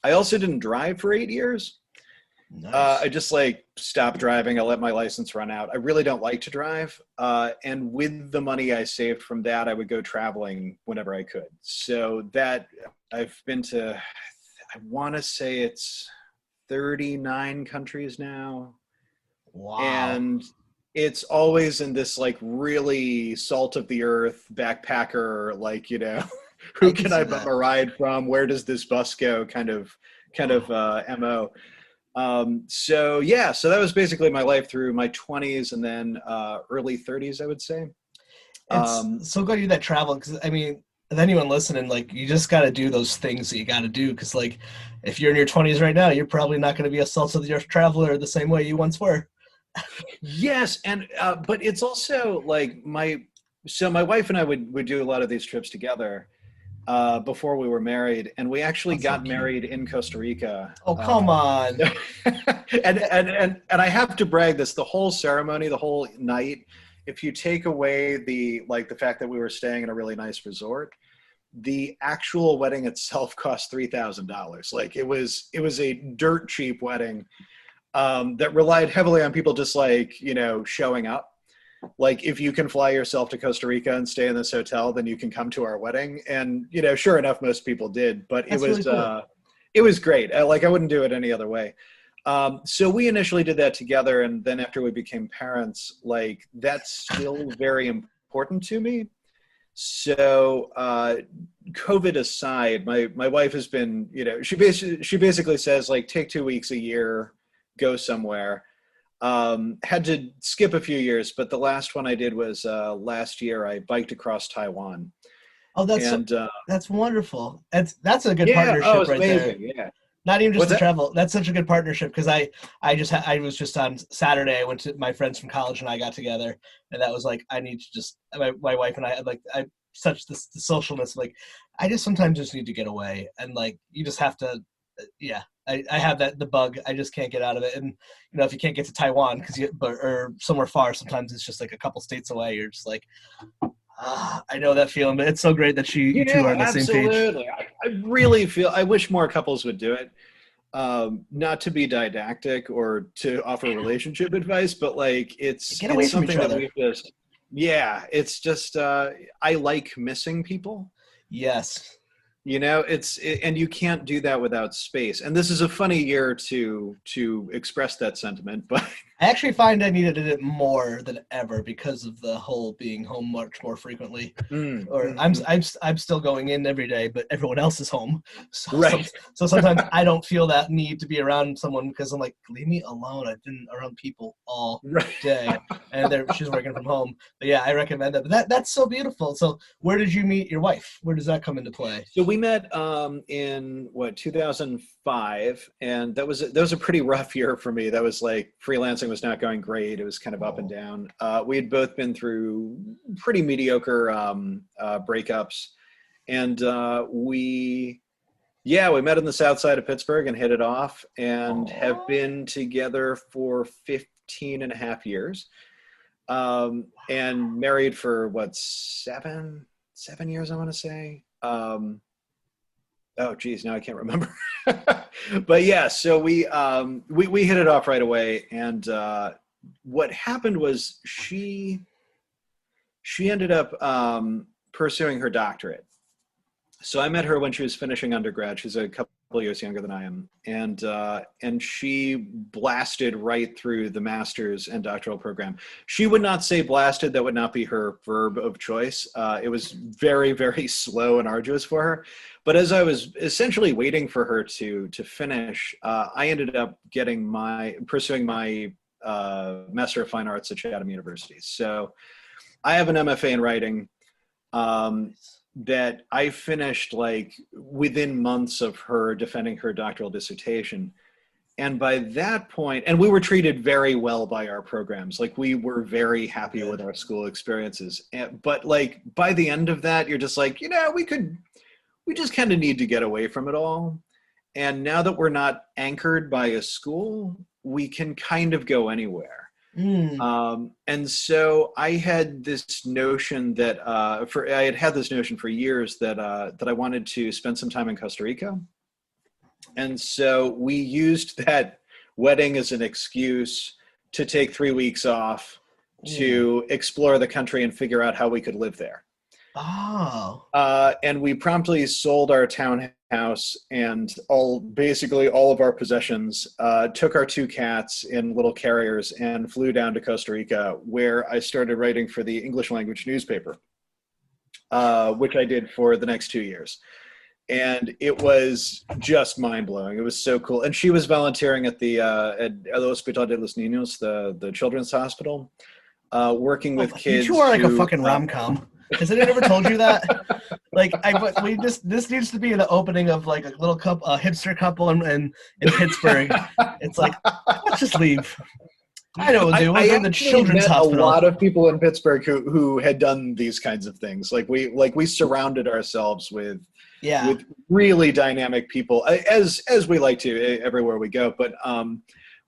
I also didn't drive for 8 years. Nice. I just like stopped driving. I let my license run out. I really don't like to drive. And with the money I saved from that, I would go traveling whenever I could. So that I've been to, I want to say it's 39 countries now. Wow. And it's always in this like really salt of the earth backpacker, like, who can I bum a ride from? Where does this bus go? Kind of MO. So that was basically my life through my 20s and then early 30s, I would say. It's so good to do that travel, because I mean, with anyone listening, like, you just got to do those things that you got to do, because like if you're in your 20s right now, you're probably not going to be a salt of the earth traveler the same way you once were. Yes, and but it's also like my wife and I would do a lot of these trips together before we were married, and we actually got married in Costa Rica. Oh, come on. and I have to brag this, the whole ceremony, the whole night, if you take away the fact that we were staying in a really nice resort, the actual wedding itself cost $3,000. Like it was a dirt cheap wedding that relied heavily on people just like, showing up. Like if you can fly yourself to Costa Rica and stay in this hotel, then you can come to our wedding. And, sure enough, most people did, but That's really cool. It was great. I wouldn't do it any other way. So we initially did that together. And then after we became parents, like that's still very important to me. So COVID aside, my wife has been, she basically says like, take 2 weeks a year, go somewhere. Had to skip a few years, but the last one I did was last year. I biked across Taiwan. Oh, that's wonderful. That's a good partnership right amazing. there. Yeah. Not even just the travel. That's such a good partnership, because I was just on Saturday. I went to my friends from college and I got together, and that was like, I need to just, my wife and I such the socialness. Like, I just sometimes just need to get away, and like you just have to. Yeah, I have the bug. I just can't get out of it. And if you can't get to Taiwan or somewhere far, sometimes it's just like a couple states away. You're just like, I know that feeling. But it's so great that you two are on the same page. Absolutely. I really feel, I wish more couples would do it. Not to be didactic or to offer relationship advice, but like it's something that we've just, it's just, I like missing people. Yes. And you can't do that without space. And this is a funny year to express that sentiment, but I actually find I needed it more than ever because of the whole being home much more frequently. I'm still going in every day, but everyone else is home. So, right. So sometimes I don't feel that need to be around someone, because I'm like, leave me alone. I've been around people all day, and she's working from home. But yeah, I recommend that. But that's so beautiful. So where did you meet your wife? Where does that come into play? So we met in 2005, and that was a pretty rough year for me. That was like freelancing was not going great. It was kind of up and down. We had both been through pretty mediocre breakups, and we met on the south side of Pittsburgh and hit it off, and have been together for 15 and a half years, and married for 7 years, I want to say. Oh geez, now I can't remember. But yeah, so we hit it off right away, and what happened was she she ended up pursuing her doctorate. So I met her when she was finishing undergrad. She's a couple of years younger than I am, and she blasted right through the master's and doctoral program. She would not say blasted; that would not be her verb of choice. It was very, very slow and arduous for her. But as I was essentially waiting for her to finish, I ended up pursuing my Master of Fine Arts at Chatham University. So I have an MFA in writing. That I finished like within months of her defending her doctoral dissertation. And by that point, and we were treated very well by our programs. Like we were very happy with our school experiences. But like by the end of that, you're just like, we just kind of need to get away from it all. And now that we're not anchored by a school, we can kind of go anywhere. And so I had this notion that I had this notion for years that I wanted to spend some time in Costa Rica. And so we used that wedding as an excuse to take 3 weeks off to explore the country and figure out how we could live there. Oh. And we promptly sold our townhouse and basically all of our possessions, took our 2 cats in little carriers and flew down to Costa Rica, where I started writing for the English language newspaper, which I did for the next 2 years. And it was just mind blowing. It was so cool. And she was volunteering at the El Hospital de los Niños, the children's hospital, working with kids. You are like a fucking rom-com. Has anyone ever told you that? Like, this needs to be the opening of like a little couple, a hipster couple in Pittsburgh. It's like, let's just leave. I know what we'll do. We'll go to the children's hospital. A lot of people in Pittsburgh who had done these kinds of things. Like we surrounded ourselves with really dynamic people, as we like to everywhere we go. But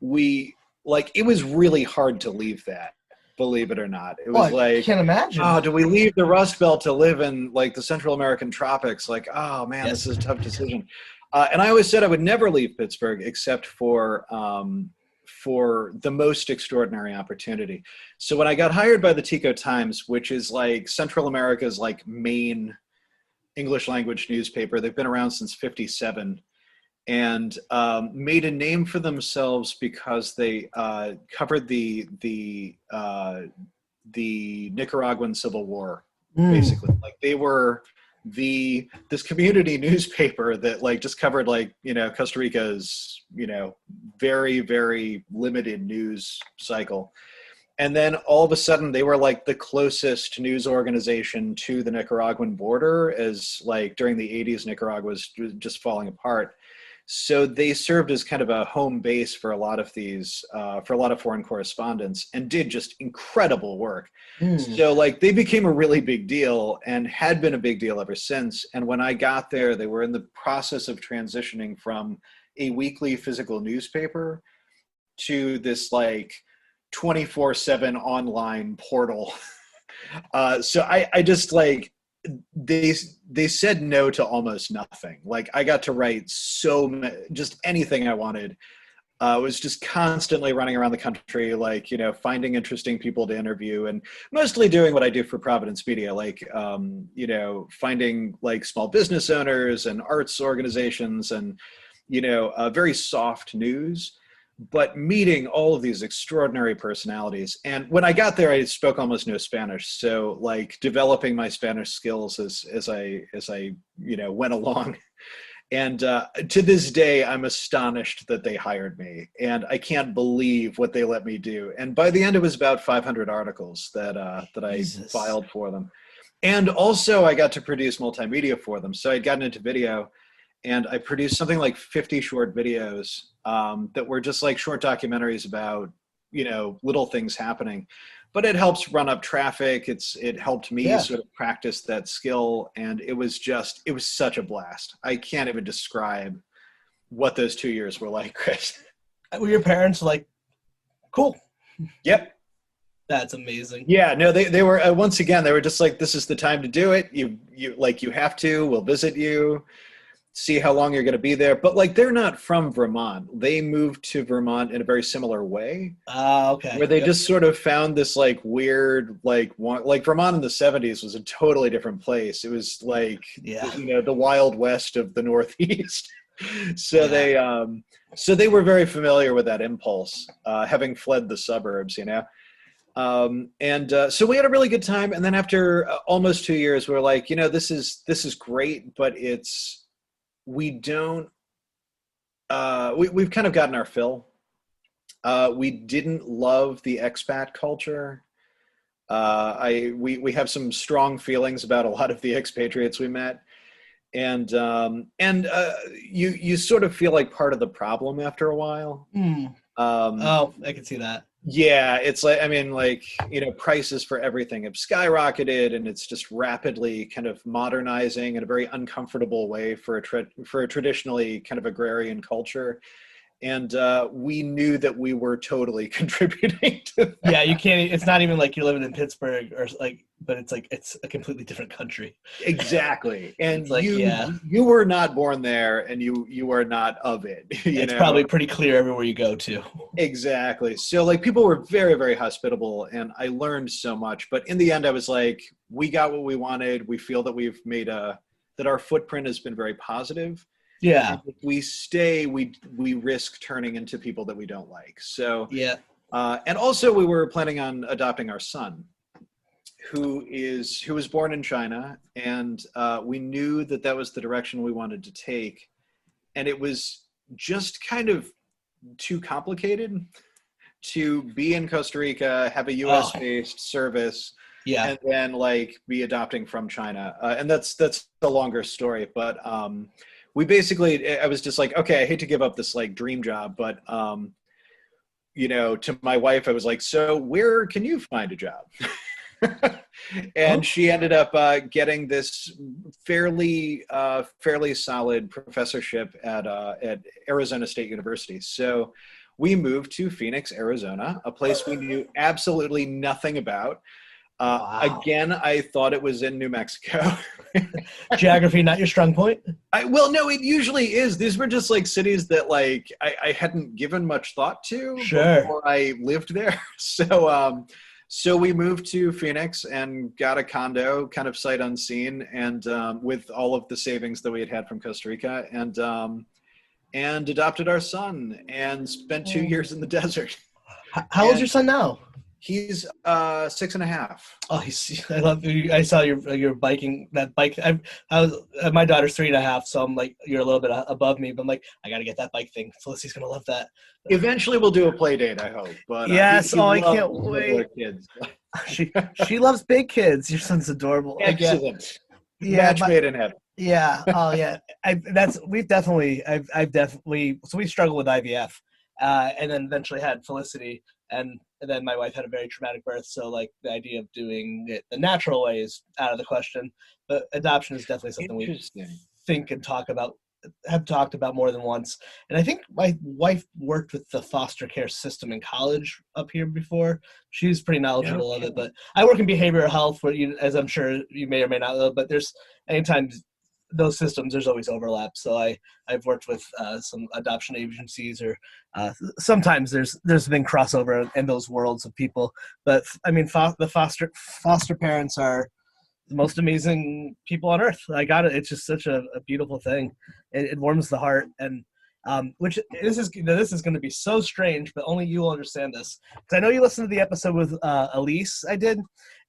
it was really hard to leave that. Believe it or not, it was I can't imagine. Oh, do we leave the Rust Belt to live in like the Central American tropics? Like, oh man, This is a tough decision. And I always said I would never leave Pittsburgh except for the most extraordinary opportunity. So when I got hired by the Tico Times, which is like Central America's like main English language newspaper, they've been around since '57. And made a name for themselves because they covered the Nicaraguan Civil War, basically. Like they were this community newspaper that like just covered like Costa Rica's very, very limited news cycle. And then all of a sudden they were like the closest news organization to the Nicaraguan border, as like during the 80s Nicaragua was just falling apart. So they served as kind of a home base for a lot of these, for a lot of foreign correspondents, and did just incredible work. So like they became a really big deal and had been a big deal ever since. And when I got there, they were in the process of transitioning from a weekly physical newspaper to this like 24/7 online portal. So I just like, they said no to almost nothing. Like I got to write just anything I wanted. Was just constantly running around the country, like, finding interesting people to interview, and mostly doing what I do for Providence Media, like, finding like small business owners and arts organizations and, very soft news, but meeting all of these extraordinary personalities. And when I got there, I spoke almost no Spanish. So like developing my Spanish skills as I went along. And to this day, I'm astonished that they hired me, and I can't believe what they let me do. And by the end, it was about 500 articles that I filed for them. And also I got to produce multimedia for them. So I'd gotten into video, and I produced something like 50 short videos that were just like short documentaries about, little things happening. But it helps run up traffic. It helped me sort of practice that skill. And it was such a blast. I can't even describe what those 2 years were like, Chris. Were your parents like, cool? Yep. That's amazing. Yeah, no, they were, once again, they were just like, this is the time to do it. You have to, we'll visit you. see how long you're going to be there. But like, they're not from Vermont. They moved to Vermont in a very similar way, Okay. where they just sort of found this like weird, like Vermont in the 70s was a totally different place. It was like, the Wild West of the Northeast. So they were very familiar with that impulse, having fled the suburbs, so we had a really good time. And then after almost 2 years, we were like, this is great, but we've kind of gotten our fill. We didn't love the expat culture. We have some strong feelings about a lot of the expatriates we met. And you sort of feel like part of the problem after a while. I can see that. Yeah, it's like, prices for everything have skyrocketed, and it's just rapidly kind of modernizing in a very uncomfortable way for a traditionally kind of agrarian culture. And we knew that we were totally contributing to that. Yeah, you can't. It's not even like you're living in Pittsburgh but it's like it's a completely different country. Exactly, and like, you were not born there, and you are not of it. It's probably pretty clear everywhere you go to. Exactly. So like, people were very, very hospitable, and I learned so much. But in the end, I was like, we got what we wanted. We feel that we've made that our footprint has been very positive. Yeah. And if we stay, we risk turning into people that we don't like. So and also we were planning on adopting our son, who was born in China, and we knew that was the direction we wanted to take, and it was just kind of too complicated to be in Costa Rica, have a U.S. based service, and then like be adopting from China, and that's a longer story, but we basically, I was just like, okay, I hate to give up this like dream job, but to my wife, I was like, so where can you find a job? And she ended up getting this fairly solid professorship at Arizona State University. So we moved to Phoenix, Arizona, a place we knew absolutely nothing about. Wow. Again, I thought it was in New Mexico. Geography, not your strong point? Well, no, it usually is. These were just like cities that like I hadn't given much thought to before I lived there. So we moved to Phoenix and got a condo, kind of sight unseen, and with all of the savings that we had from Costa Rica, and adopted our son and spent 2 years in the desert. How old's your son now? He's 6.5. Oh, I love. I saw your biking that bike. My daughter's 3.5, so I'm like, you're a little bit above me, but I'm like, I got to get that bike thing. Felicity's gonna love that. Eventually, we'll do a play date, I hope. But yes, I can't wait. Kids. she loves big kids. Your son's adorable. Excellent. Match made in heaven. Yeah. Oh yeah. We've definitely. So we struggled with IVF, and then eventually had Felicity, and then my wife had a very traumatic birth. So like the idea of doing it the natural way is out of the question. But adoption is definitely something we think and have talked about more than once. And I think my wife worked with the foster care system in college up here before. She's pretty knowledgeable of it. But I work in behavioral health, where as I'm sure you may or may not know, but there's anytime those systems, there's always overlap. So I've worked with some adoption agencies, or sometimes there's been crossover in those worlds of people. But I mean, the foster parents are the most amazing people on earth. I got it. It's just such a beautiful thing. It warms the heart, and which this is going to be so strange, but only you will understand this, because I know you listened to the episode with Elise I did,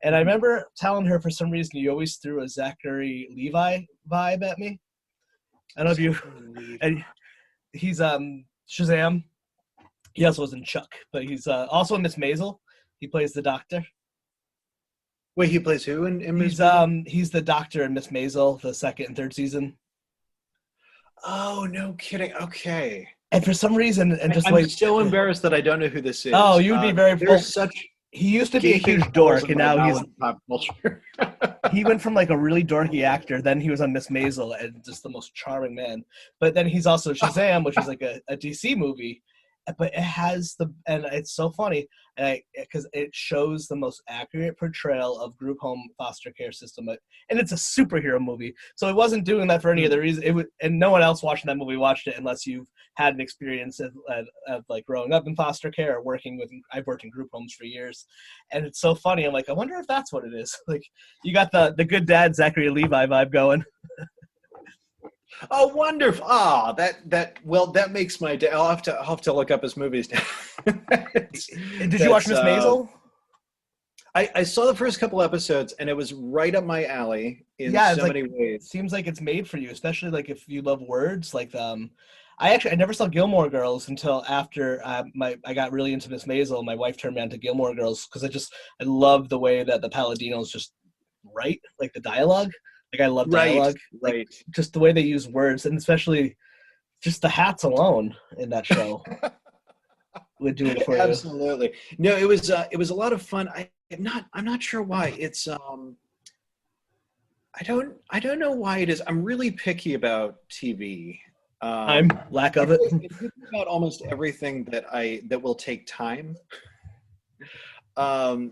and I remember telling her for some reason you always threw a Zachary Levi vibe at me. I don't know if you, and he's Shazam. He also was in Chuck, but he's also in Miss Maisel. He plays the doctor. Wait, he plays who in Miss Maisel? He's the doctor in Miss Maisel, the second and third season. Oh, no kidding. Okay. And for some reason, and just I'm so embarrassed that I don't know who this is. Oh, you'd be very. There's such. He used to be a huge dork, and now he's pop culture. He went from like a really dorky actor, then he was on Miss Maisel, and just the most charming man. But then he's also Shazam, which is like a DC movie, but it has and it's so funny, because it shows the most accurate portrayal of group home foster care system, and it's a superhero movie, so it wasn't doing that for any other reason. It would, and no one else watching that movie watched it unless you've had an experience of like growing up in foster care or I've worked in group homes for years, and it's so funny. I'm like, I wonder if that's what it is. Like, you got the good dad Zachary Levi vibe going. Oh, wonderful! That makes my day. I'll have to look up his movies. Did you watch Miss Maisel? I saw the first couple episodes, and it was right up my alley in so many ways. Seems like it's made for you, especially like if you love words. Like I never saw Gilmore Girls until after I got really into Miss Maisel. My wife turned me on to Gilmore Girls because I love the way that the Palladinos just write, like the dialogue. Like, I love dialogue. Right. Like, just the way they use words, and especially just the hats alone in that show would do it for you. Absolutely. No, it was a lot of fun. I'm not sure why. It's I don't know why it is. I'm really picky about TV. I'm lack of it. It's about almost everything that will take time.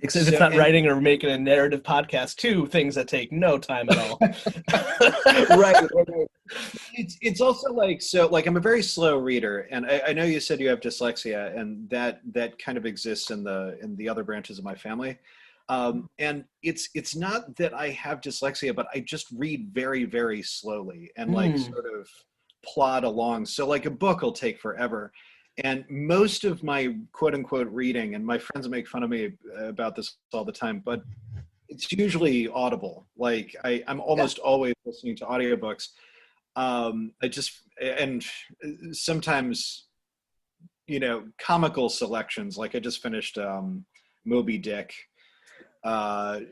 Except it's not writing or making a narrative podcast, two things that take no time at all. Right. It's also like, so like, I'm a very slow reader, and I know you said you have dyslexia, and that kind of exists in the other branches of my family. And it's not that I have dyslexia, but I just read very, very slowly and like sort of plod along. So like a book will take forever. And most of my quote unquote reading, and my friends make fun of me about this all the time, but it's usually audible. Like I'm almost always listening to audiobooks. And sometimes, comical selections. Like I just finished Moby Dick. On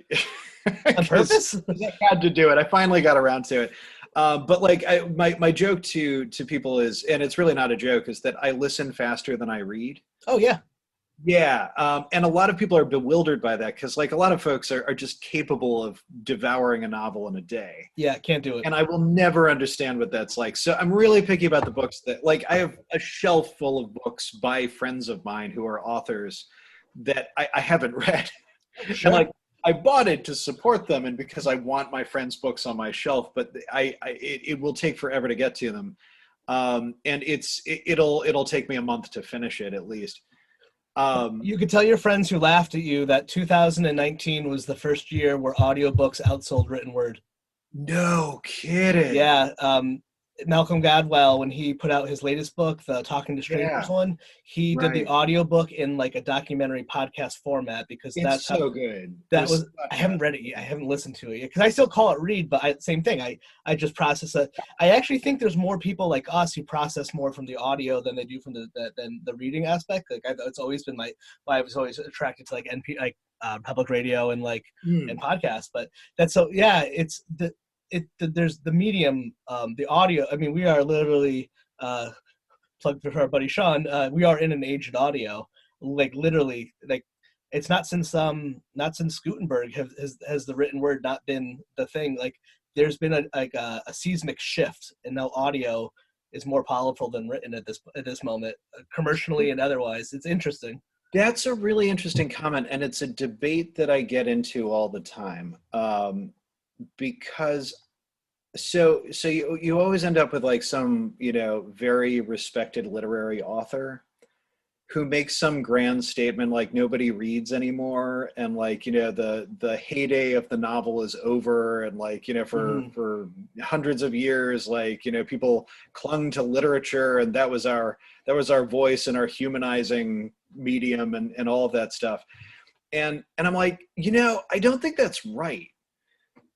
purpose? I had to do it. I finally got around to it. But like my joke to people is, and it's really not a joke, is that I listen faster than I read. Oh yeah. Yeah. And a lot of people are bewildered by that, because like a lot of folks are just capable of devouring a novel in a day. Yeah, can't do it. And I will never understand what that's like. So I'm really picky about the books that, like, I have a shelf full of books by friends of mine who are authors that I haven't read. Sure. And like, I bought it to support them and because I want my friends' books on my shelf, but it will take forever to get to them. And it'll take me a month to finish it at least. You could tell your friends who laughed at you that 2019 was the first year where audiobooks outsold written word. No kidding. Yeah. Malcolm Gladwell, when he put out his latest book, the Talking to Strangers one, he did the audiobook in like a documentary podcast format, because that's so good. I haven't read it yet. I haven't listened to it yet, because I still call it read, but same thing. I just process it. I actually think there's more people like us who process more from the audio than they do from than the reading aspect. Like it's always been why I was always attracted to like public radio and like and podcasts. But that's it's there's the medium, the audio. I mean, we are literally plug for our buddy Sean. We are in an age of audio, like literally, like it's not since Gutenberg has the written word not been the thing. Like there's been a seismic shift, and now audio is more powerful than written at this moment, commercially and otherwise. It's interesting. That's a really interesting comment, and it's a debate that I get into all the time. Because so you always end up with like some very respected literary author who makes some grand statement like nobody reads anymore, and like the heyday of the novel is over, and like for hundreds of years like people clung to literature, and that was our voice and our humanizing medium and all of that stuff, and I'm like, I don't think that's right.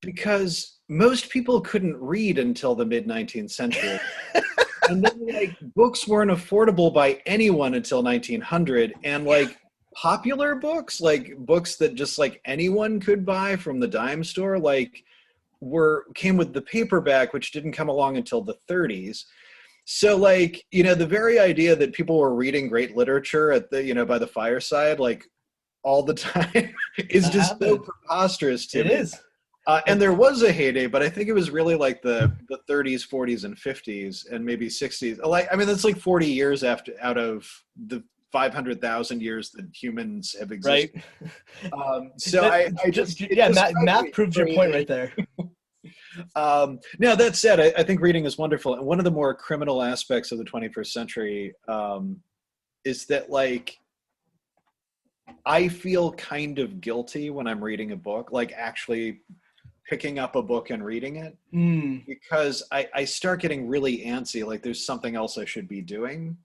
Because most people couldn't read until the mid-19th century. And then like books weren't affordable by anyone until 1900. And like popular books, like books that just like anyone could buy from the dime store, like came with the paperback, which didn't come along until the 30s. So like, the very idea that people were reading great literature at the, by the fireside, like all the time is just so preposterous to me. It is. And there was a heyday, but I think it was really like the 30s, 40s, and 50s, and maybe 60s. Like, I mean, that's like 40 years out of the 500,000 years that humans have existed. Right. So I just it Yeah, just math proves your point right there. Now that said, I think reading is wonderful, and one of the more criminal aspects of the 21st century is that, like, I feel kind of guilty when I'm reading a book, like actually picking up a book and reading it, because I start getting really antsy, like there's something else I should be doing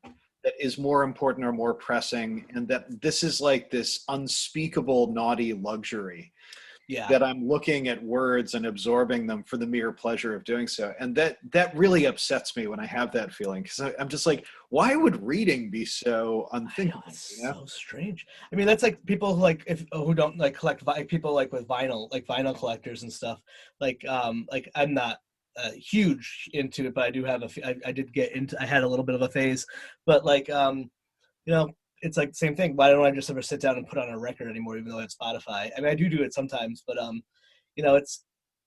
that is more important or more pressing, and that this is like this unspeakable naughty luxury. Yeah. That I'm looking at words and absorbing them for the mere pleasure of doing so. And that really upsets me when I have that feeling, because I'm just like, why would reading be so unthinkable? I know, it's so strange. I mean, that's like people who don't like collect people like with vinyl, like vinyl collectors and stuff. Like I'm not huge into it, but I do have I did get into, I had a little bit of a phase, but like you know, it's like the same thing. Why don't I just ever sit down and put on a record anymore, even though I have Spotify? I mean, I do it sometimes, but you know,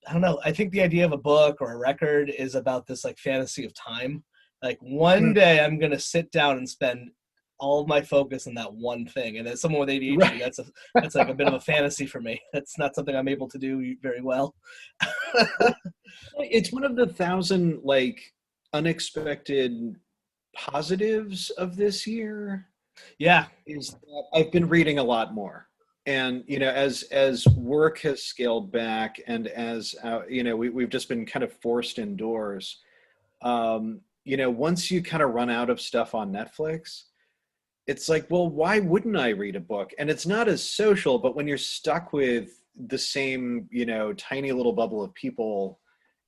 I don't know. I think the idea of a book or a record is about this like fantasy of time. Like one day I'm gonna sit down and spend all of my focus on that one thing. And as someone with ADHD, Right. that's like a bit of a fantasy for me. That's not something I'm able to do very well. It's one of the thousand like unexpected positives of this year, Yeah. is that I've been reading a lot more. And you know, as work has scaled back, and as you know, we've just been kind of forced indoors. You know, once you kind of run out of stuff on Netflix, it's like, well, why wouldn't I read a book? And it's not as social, but when you're stuck with the same, you know, tiny little bubble of people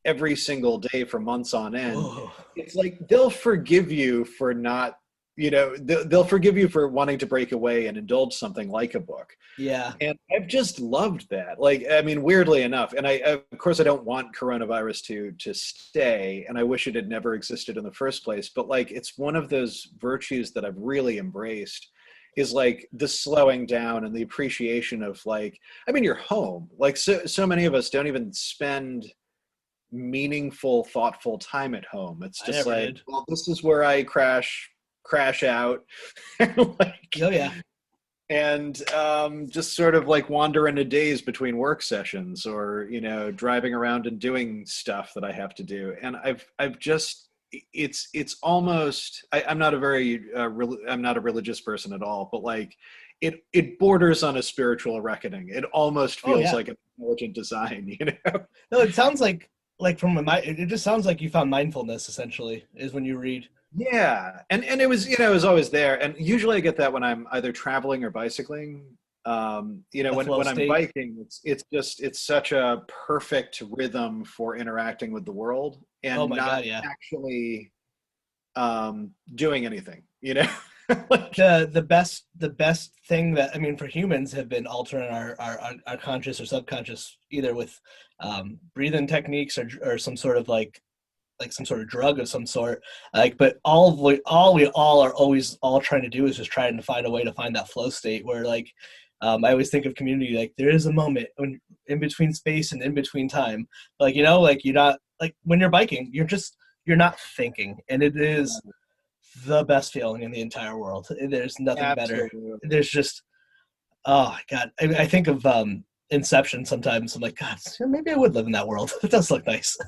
every single day for months on end, Whoa. it's like they'll forgive you for not, you know, they'll forgive you for wanting to break away and indulge something like a book. Yeah. And I've just loved that. Like, I mean, weirdly enough, and I, of course, I don't want coronavirus to stay, and I wish it had never existed in the first place. But like, it's one of those virtues that I've really embraced, is like the slowing down and the appreciation of, like, I mean, you're home. Like, so many of us don't even spend meaningful, thoughtful time at home. It's I just never like, did. well, this is where I crash out. Like, Oh yeah. and just sort of like wander in a daze between work sessions, or, you know, driving around and doing stuff that I have to do. And I've just, it's almost, I'm not a very I'm not a religious person at all, but like it borders on a spiritual reckoning. It almost Oh feels yeah. like an intelligent design, you know. No, it sounds like from my, it just sounds like you found mindfulness essentially is when you read. Yeah, and it was, you know, it was always there. And usually I get that when I'm either traveling or bicycling. You know, The flow when I'm state. biking, it's just, it's such a perfect rhythm for interacting with the world Oh and my not God, yeah. actually doing anything, you know. Like, The best thing that, I mean, for humans have been altering our conscious or subconscious, either with breathing techniques or some sort of like some sort of drug of some sort. Like, but we all are always all trying to do is just trying to find a way to find that flow state where, like, I always think of community, like there is a moment when in between space and in between time, like, you know, like you're not, like when you're biking, you're not thinking, and it is the best feeling in the entire world. There's nothing better. absolutely. There's just, oh God, I think of Inception sometimes. I'm like, God, maybe I would live in that world. It does look nice.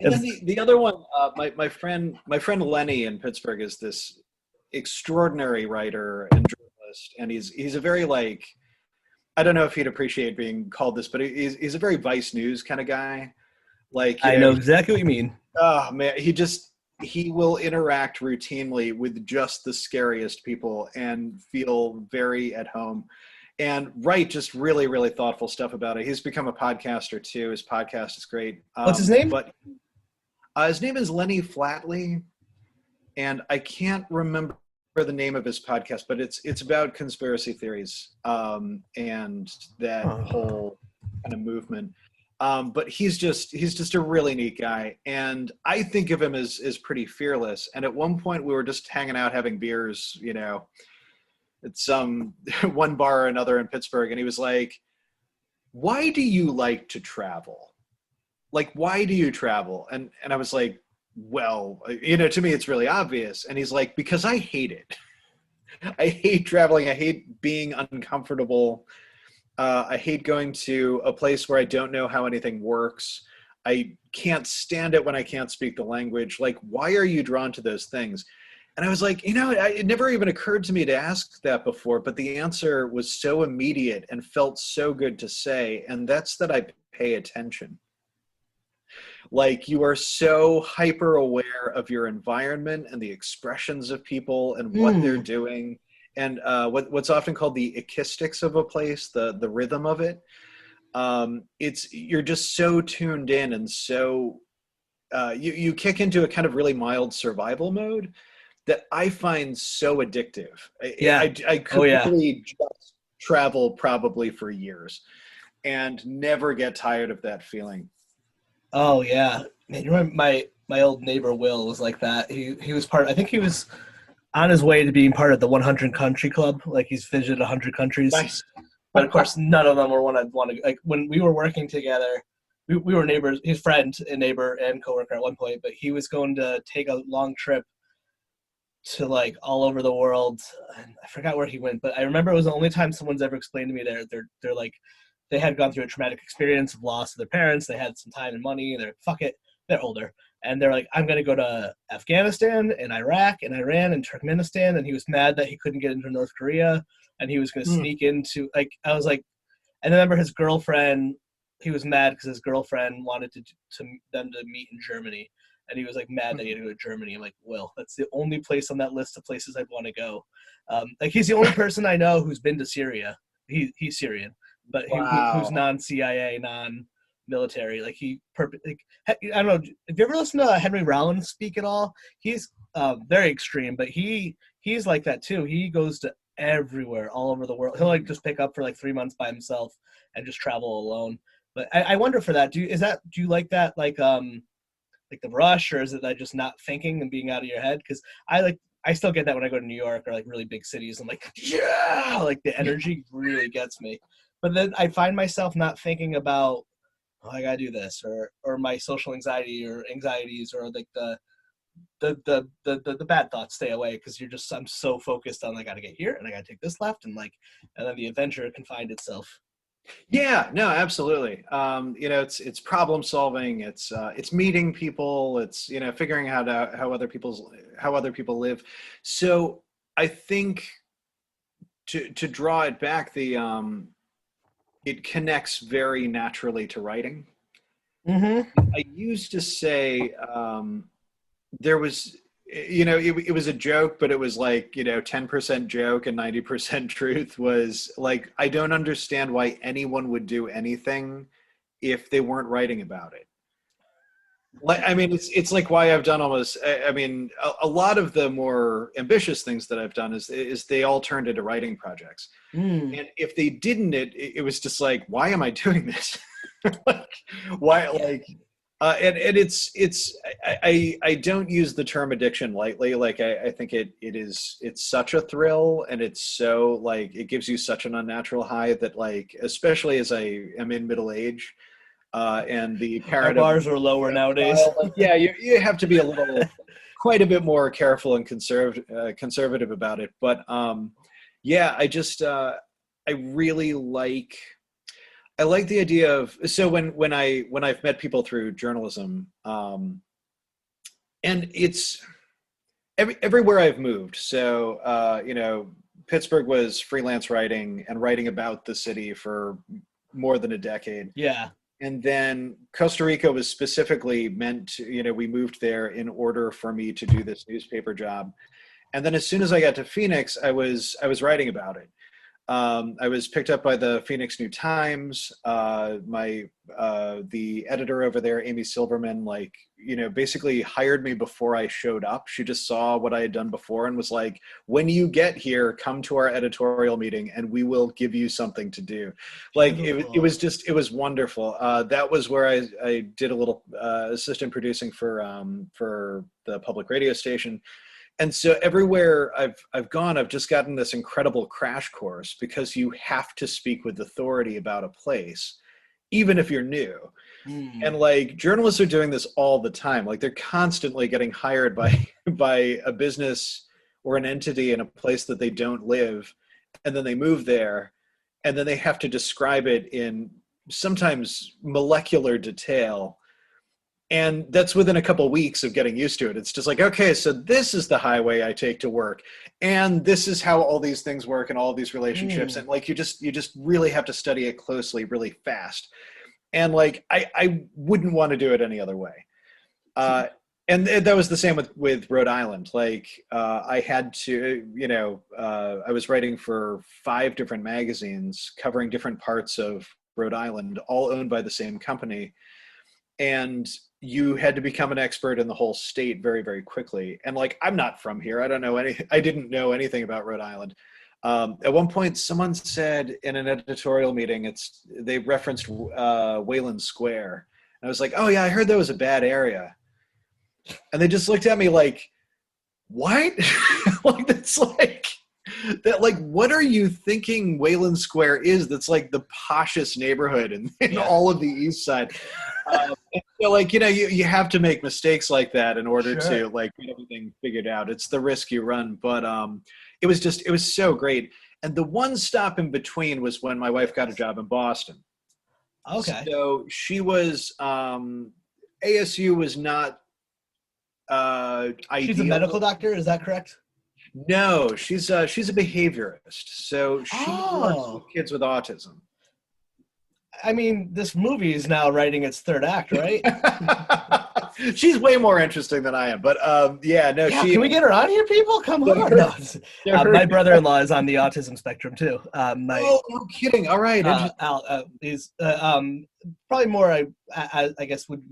And then the other one, my friend Lenny in Pittsburgh is this extraordinary writer and journalist, and he's a very, like, I don't know if he'd appreciate being called this, but he's a very Vice News kind of guy. Like, you I know, know exactly what you mean. oh man, he will interact routinely with just the scariest people and feel very at home, and write just really, really thoughtful stuff about it. He's become a podcaster too. His podcast is great. What's his name? But his name is Lenny Flatley, and I can't remember the name of his podcast, but it's about conspiracy theories, and that whole kind of movement. But he's just a really neat guy, and I think of him as pretty fearless. And at one point, we were just hanging out having beers, you know, at some one bar or another in Pittsburgh, and he was like, why do you like to travel? Like, why do you travel? And I was like, well, to me, it's really obvious. And he's like, because I hate it. I hate traveling. I hate being uncomfortable. I hate going to a place where I don't know how anything works. I can't stand it when I can't speak the language. Like, why are you drawn to those things? And I was like, it never even occurred to me to ask that before, but the answer was so immediate and felt so good to say. And that's that I pay attention. Like, you are so hyper aware of your environment and the expressions of people and what they're Mm. doing, and what's often called the acoustics of a place, the rhythm of it. You're just so tuned in, and so you kick into a kind of really mild survival mode that I find so addictive. Yeah. I Oh could yeah. really just travel probably for years and never get tired of that feeling. Oh yeah. Man, you remember my old neighbor Will was like that. He was part. I think he was on his way to being part of the 100 country club. Like he's visited 100 countries, Nice. but of course none of them were one I'd want to. Like when we were working together, we were neighbors. His friend, a neighbor, and coworker at one point. But he was going to take a long trip to like all over the world. And I forgot where he went, but I remember it was the only time someone's ever explained to me they're like they had gone through a traumatic experience of loss of their parents. They had some time and money. They're like, fuck it. They're older. And they're like, I'm going to go to Afghanistan and Iraq and Iran and Turkmenistan. And he was mad that he couldn't get into North Korea. And he was going to Mm. sneak into, like, I was like, and I remember his girlfriend, he was mad because his girlfriend wanted to them to meet in Germany. And he was like mad that he had to go to Germany. I'm like, well, that's the only place on that list of places I'd want to go. Like he's the only person I know who's been to Syria. He's Syrian, but who's Wow. non-CIA, non-military. Like like, I don't know. Have you ever listened to Henry Rollins speak at all? He's very extreme, but he's like that too. He goes to everywhere, all over the world. He'll like just pick up for like 3 months by himself and just travel alone. But I wonder for that. Do you like that like the rush, or is it that just not thinking and being out of your head? Because I still get that when I go to New York or like really big cities. I'm like, yeah, like the energy really gets me. But then I find myself not thinking about, oh, I gotta do this, or my social anxiety or anxieties, or like the bad thoughts stay away because I'm so focused on, I gotta get here and I gotta take this left, and then the adventure can find itself. Yeah, no, absolutely. It's problem solving. It's meeting people. It's figuring out how other people live. So I think to draw it back, the it connects very naturally to writing. Mm-hmm. I used to say there was it was a joke, but it was like 10% joke and 90% truth. Was like, I don't understand why anyone would do anything if they weren't writing about it. Like, I mean, it's like why I've done almost, I mean, a lot of the more ambitious things that I've done is they all turned into writing projects. Mm. And if they didn't, it was just like, why am I doing this? Like, why, Yeah. like, and I don't use the term addiction lightly. Like, I think it's such a thrill, and it's so, like, it gives you such an unnatural high that, like, especially as I am in middle age, and the Our parent of bars are lower a nowadays. child, like, yeah, you have to be quite a bit more careful and conservative about it. But yeah, I really I like the idea of, so when I've met people through journalism, and it's everywhere I've moved. So Pittsburgh was freelance writing and writing about the city for more than a decade. Yeah. And then Costa Rica was specifically meant to, we moved there in order for me to do this newspaper job. And then as soon as I got to Phoenix, I was writing about it. I was picked up by the Phoenix New Times. The editor over there, Amy Silverman, like, basically hired me before I showed up. She just saw what I had done before and was like, "When you get here, come to our editorial meeting, and we will give you something to do." Like, Beautiful. it was wonderful. That was where I did a little assistant producing for the public radio station. And so everywhere I've gone, I've just gotten this incredible crash course, because you have to speak with authority about a place, even if you're new. And like, journalists are doing this all the time. Like, they're constantly getting hired by a business or an entity in a place that they don't live, and then they move there, and then they have to describe it in sometimes molecular detail. And that's within a couple of weeks of getting used to it. It's just like, okay, so this is the highway I take to work, and this is how all these things work and all these relationships. And like, you just really have to study it closely, really fast. And like, I wouldn't want to do it any other way. And that was the same with Rhode Island. Like, I had to, I was writing for 5 different magazines covering different parts of Rhode Island, all owned by the same company. And you had to become an expert in the whole state very, very quickly. And like, I'm not from here. I didn't know anything about Rhode Island. At one point, someone said in an editorial meeting, they referenced Wayland Square. And I was like, oh yeah, I heard that was a bad area. And they just looked at me like, what? Like, that's like, that, like, what are you thinking Wayland Square is? That's like the poshest neighborhood in all of the East Side. And so, like, you have to make mistakes like that in order to like get everything figured out. It's the risk you run. But it was so great. And the one stop in between was when my wife got a job in Boston. Okay. So she was, ASU was not ideal. She's a medical doctor, is that correct? No, she's a behaviorist. So she works with kids with autism. I mean, this movie is now writing its 3rd act, right? She's way more interesting than I am, but can we get her on here, people? Come on. No. My brother-in-law is on the autism spectrum too. Oh, no kidding! All right, he's probably more. I guess would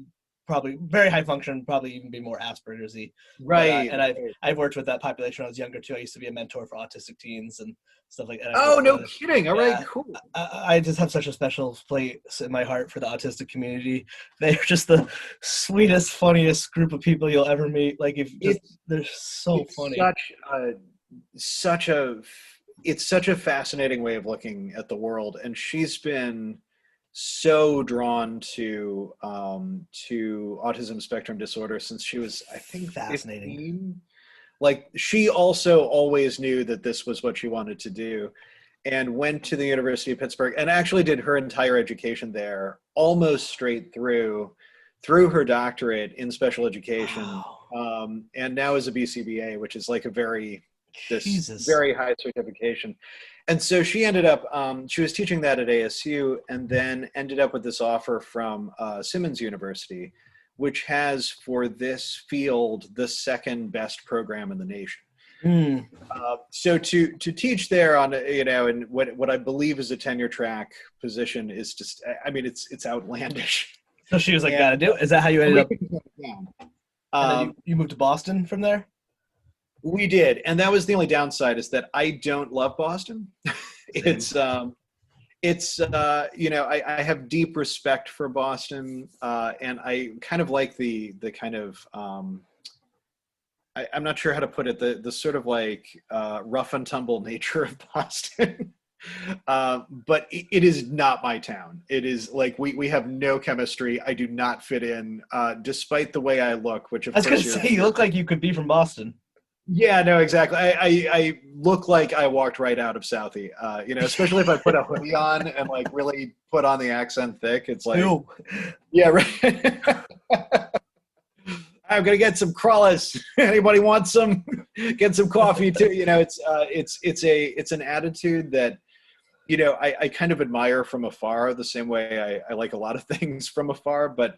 probably very high function, probably even be more Asperger's-y. Right. And I've worked with that population when I was younger too. I used to be a mentor for autistic teens and stuff like that. Oh, no kidding. All right, cool. I just have such a special place in my heart for the autistic community. They're just the sweetest, funniest group of people you'll ever meet. Like, they're so funny. It's such a fascinating way of looking at the world. And she's been so drawn to autism spectrum disorder since she was, I think, fascinating. 15. Like, she also always knew that this was what she wanted to do, and went to the University of Pittsburgh and actually did her entire education there, almost straight through her doctorate in special education. Wow. And now is a BCBA, which is like a very high certification. And so she ended up, she was teaching that at ASU, and then ended up with this offer from Simmons University, which has, for this field, the 2nd best program in the nation. So to teach there on, and what I believe is a tenure track position is just, I mean, it's outlandish. So she was like, gotta do it. Is that how you ended up? And then you moved to Boston from there? We did, and that was the only downside, is that I don't love Boston. I have deep respect for Boston, and I kind of like the kind of I'm not sure how to put it, the sort of like rough and tumble nature of Boston. But it is not my town. It is like we have no chemistry. I do not fit in, despite the way I look. Which, of course, I was going to say, you look like you could be from Boston. Yeah, no, exactly. I look like I walked right out of Southie, especially if I put a hoodie on and like really put on the accent thick. It's like, yeah, right. I'm gonna get some crawlers. Anybody want some? Get some coffee too. It's an attitude that, I kind of admire from afar, the same way I like a lot of things from afar, but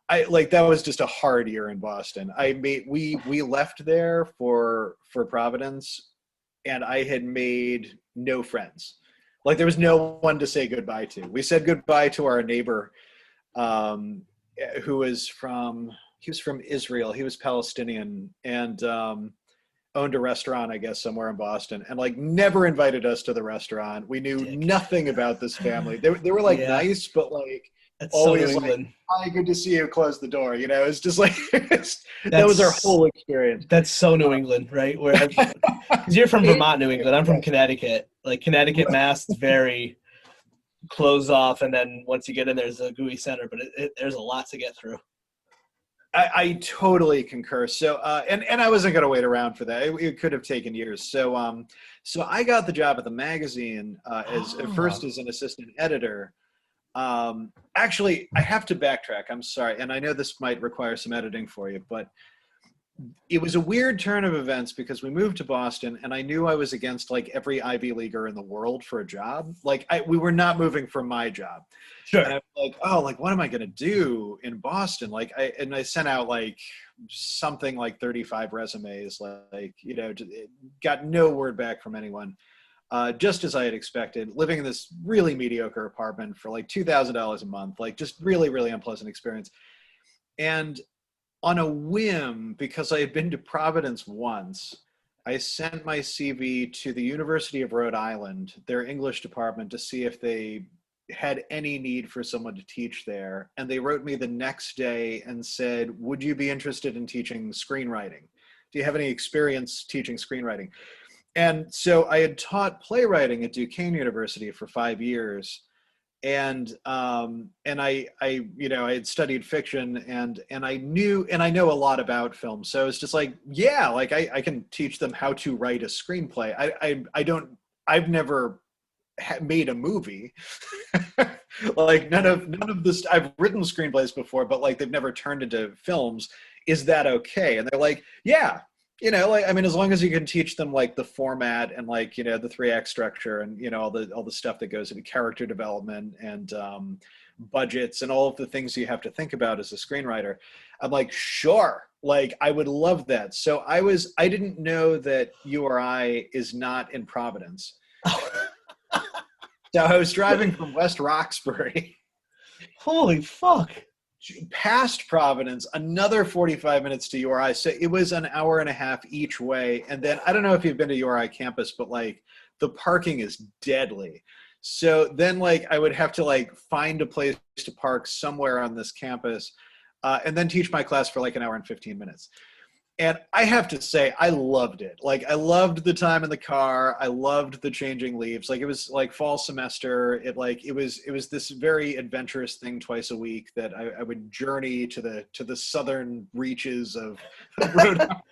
that was just a hard year in Boston. We left there for Providence, and I had made no friends. Like, there was no one to say goodbye to. We said goodbye to our neighbor, who was from Israel. He was Palestinian, and owned a restaurant, I guess, somewhere in Boston, and like never invited us to the restaurant. We knew nothing about this family. They were like nice, but like That's so New always like, England. hi, good to see you, close the door. You know, it's just like, that was our That's whole experience. that's so New England, right? Where because you're from It, Vermont, New England. I'm from Connecticut. Like Connecticut, Mass, is very closed off, and then once you get in, there's a gooey center, but there's a lot to get through. I totally concur. So, and I wasn't going to wait around for that. It could have taken years. So I got the job at the magazine as at first Oh, as an assistant editor. Actually, I have to backtrack. I'm sorry, and I know this might require some editing for you, but it was a weird turn of events because we moved to Boston, and I knew I was against like every Ivy Leaguer in the world for a job. Like we were not moving for my job. And sure. I'm like, oh, like, what am I going to do in Boston? Like, I sent out like something like 35 resumes, like, you know, got no word back from anyone. Just as I had expected, living in this really mediocre apartment for like $2,000 a month, like just really, really unpleasant experience. And on a whim, because I had been to Providence once, I sent my CV to the University of Rhode Island, their English department, to see if they had any need for someone to teach there. And they wrote me the next day and said, would you be interested in teaching screenwriting? Do you have any experience teaching screenwriting? And so I had taught playwriting at Duquesne University for 5 years. And you know, I had studied fiction, and I knew, and I know a lot about film. So it's just like, yeah, like I can teach them how to write a screenplay. I don't, I've never made a movie. Like none of this, I've written screenplays before, but like they've never turned into films. Is that okay? And they're like, yeah, you know, like, I mean, as long as you can teach them like the format and like, you know, the 3 act structure and, you know, all the stuff that goes into character development and budgets and all of the things you have to think about as a screenwriter. I'm like, sure, like I would love that. So I didn't know that URI is not in Providence. So I was driving from West Roxbury Holy fuck. past Providence, another 45 minutes to URI. So it was an hour and a half each way. And then I don't know if you've been to URI campus, but like the parking is deadly. So then like I would have to like find a place to park somewhere on this campus and then teach my class for like an hour and 15 minutes. And I have to say, I loved it. Like, I loved the time in the car. I loved the changing leaves. Like, it was like fall semester. It was this very adventurous thing twice a week that I would journey to the southern reaches of Rhode Island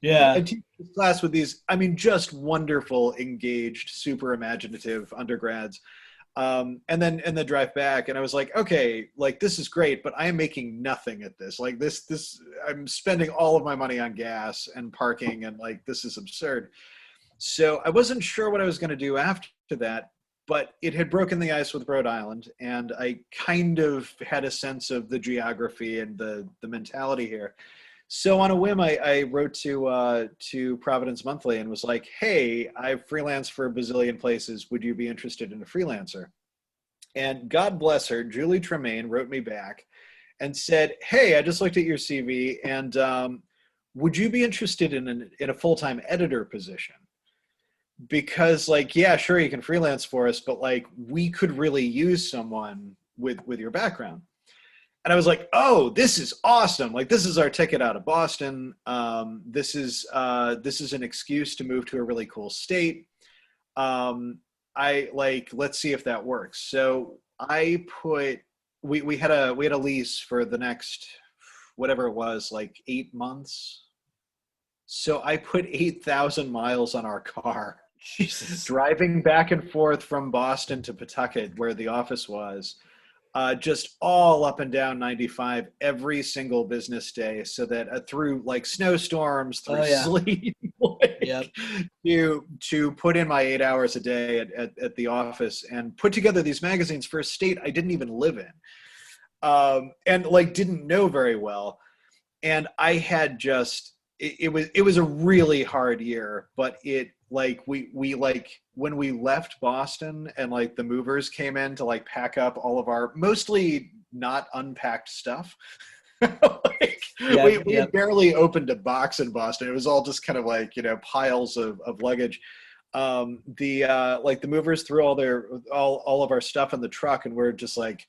Yeah. and teach this class with these, I mean, just wonderful, engaged, super imaginative undergrads. And then drive back, and I was like, okay, like this is great, but I am making nothing at this. Like this I'm spending all of my money on gas and parking, and like this is absurd. So I wasn't sure what I was going to do after that, but it had broken the ice with Rhode Island, and I kind of had a sense of the geography and the mentality here. So on a whim, I wrote to Providence Monthly and was like, "Hey, I've freelanced for a bazillion places. Would you be interested in a freelancer?" And God bless her, Julie Tremaine wrote me back and said, "Hey, I just looked at your CV, and would you be interested in a full-time editor position? Because like, yeah, sure, you can freelance for us, but like, we could really use someone with your background." And I was like, "Oh, this is awesome! Like, this is our ticket out of Boston. This is an excuse to move to a really cool state. I like, let's see if that works." So I put we had a lease for the next whatever it was, like 8 months. So I put 8,000 miles on our car, Jesus. driving back and forth from Boston to Pawtucket, where the office was, just all up and down 95 every single business day, so that through like snowstorms, through Oh yeah. sleet, Yep. like, to put in my 8 hours a day at the office and put together these magazines for a state I didn't even live in, and like didn't know very well. And I had just it was a really hard year, but it like we like when we left Boston and like the movers came in to like pack up all of our mostly not unpacked stuff. Like, Yep. we had Yep. barely opened a box in Boston. It was all just kind of like, you know, piles of luggage. The like the movers threw all of our stuff in the truck, and we're just like,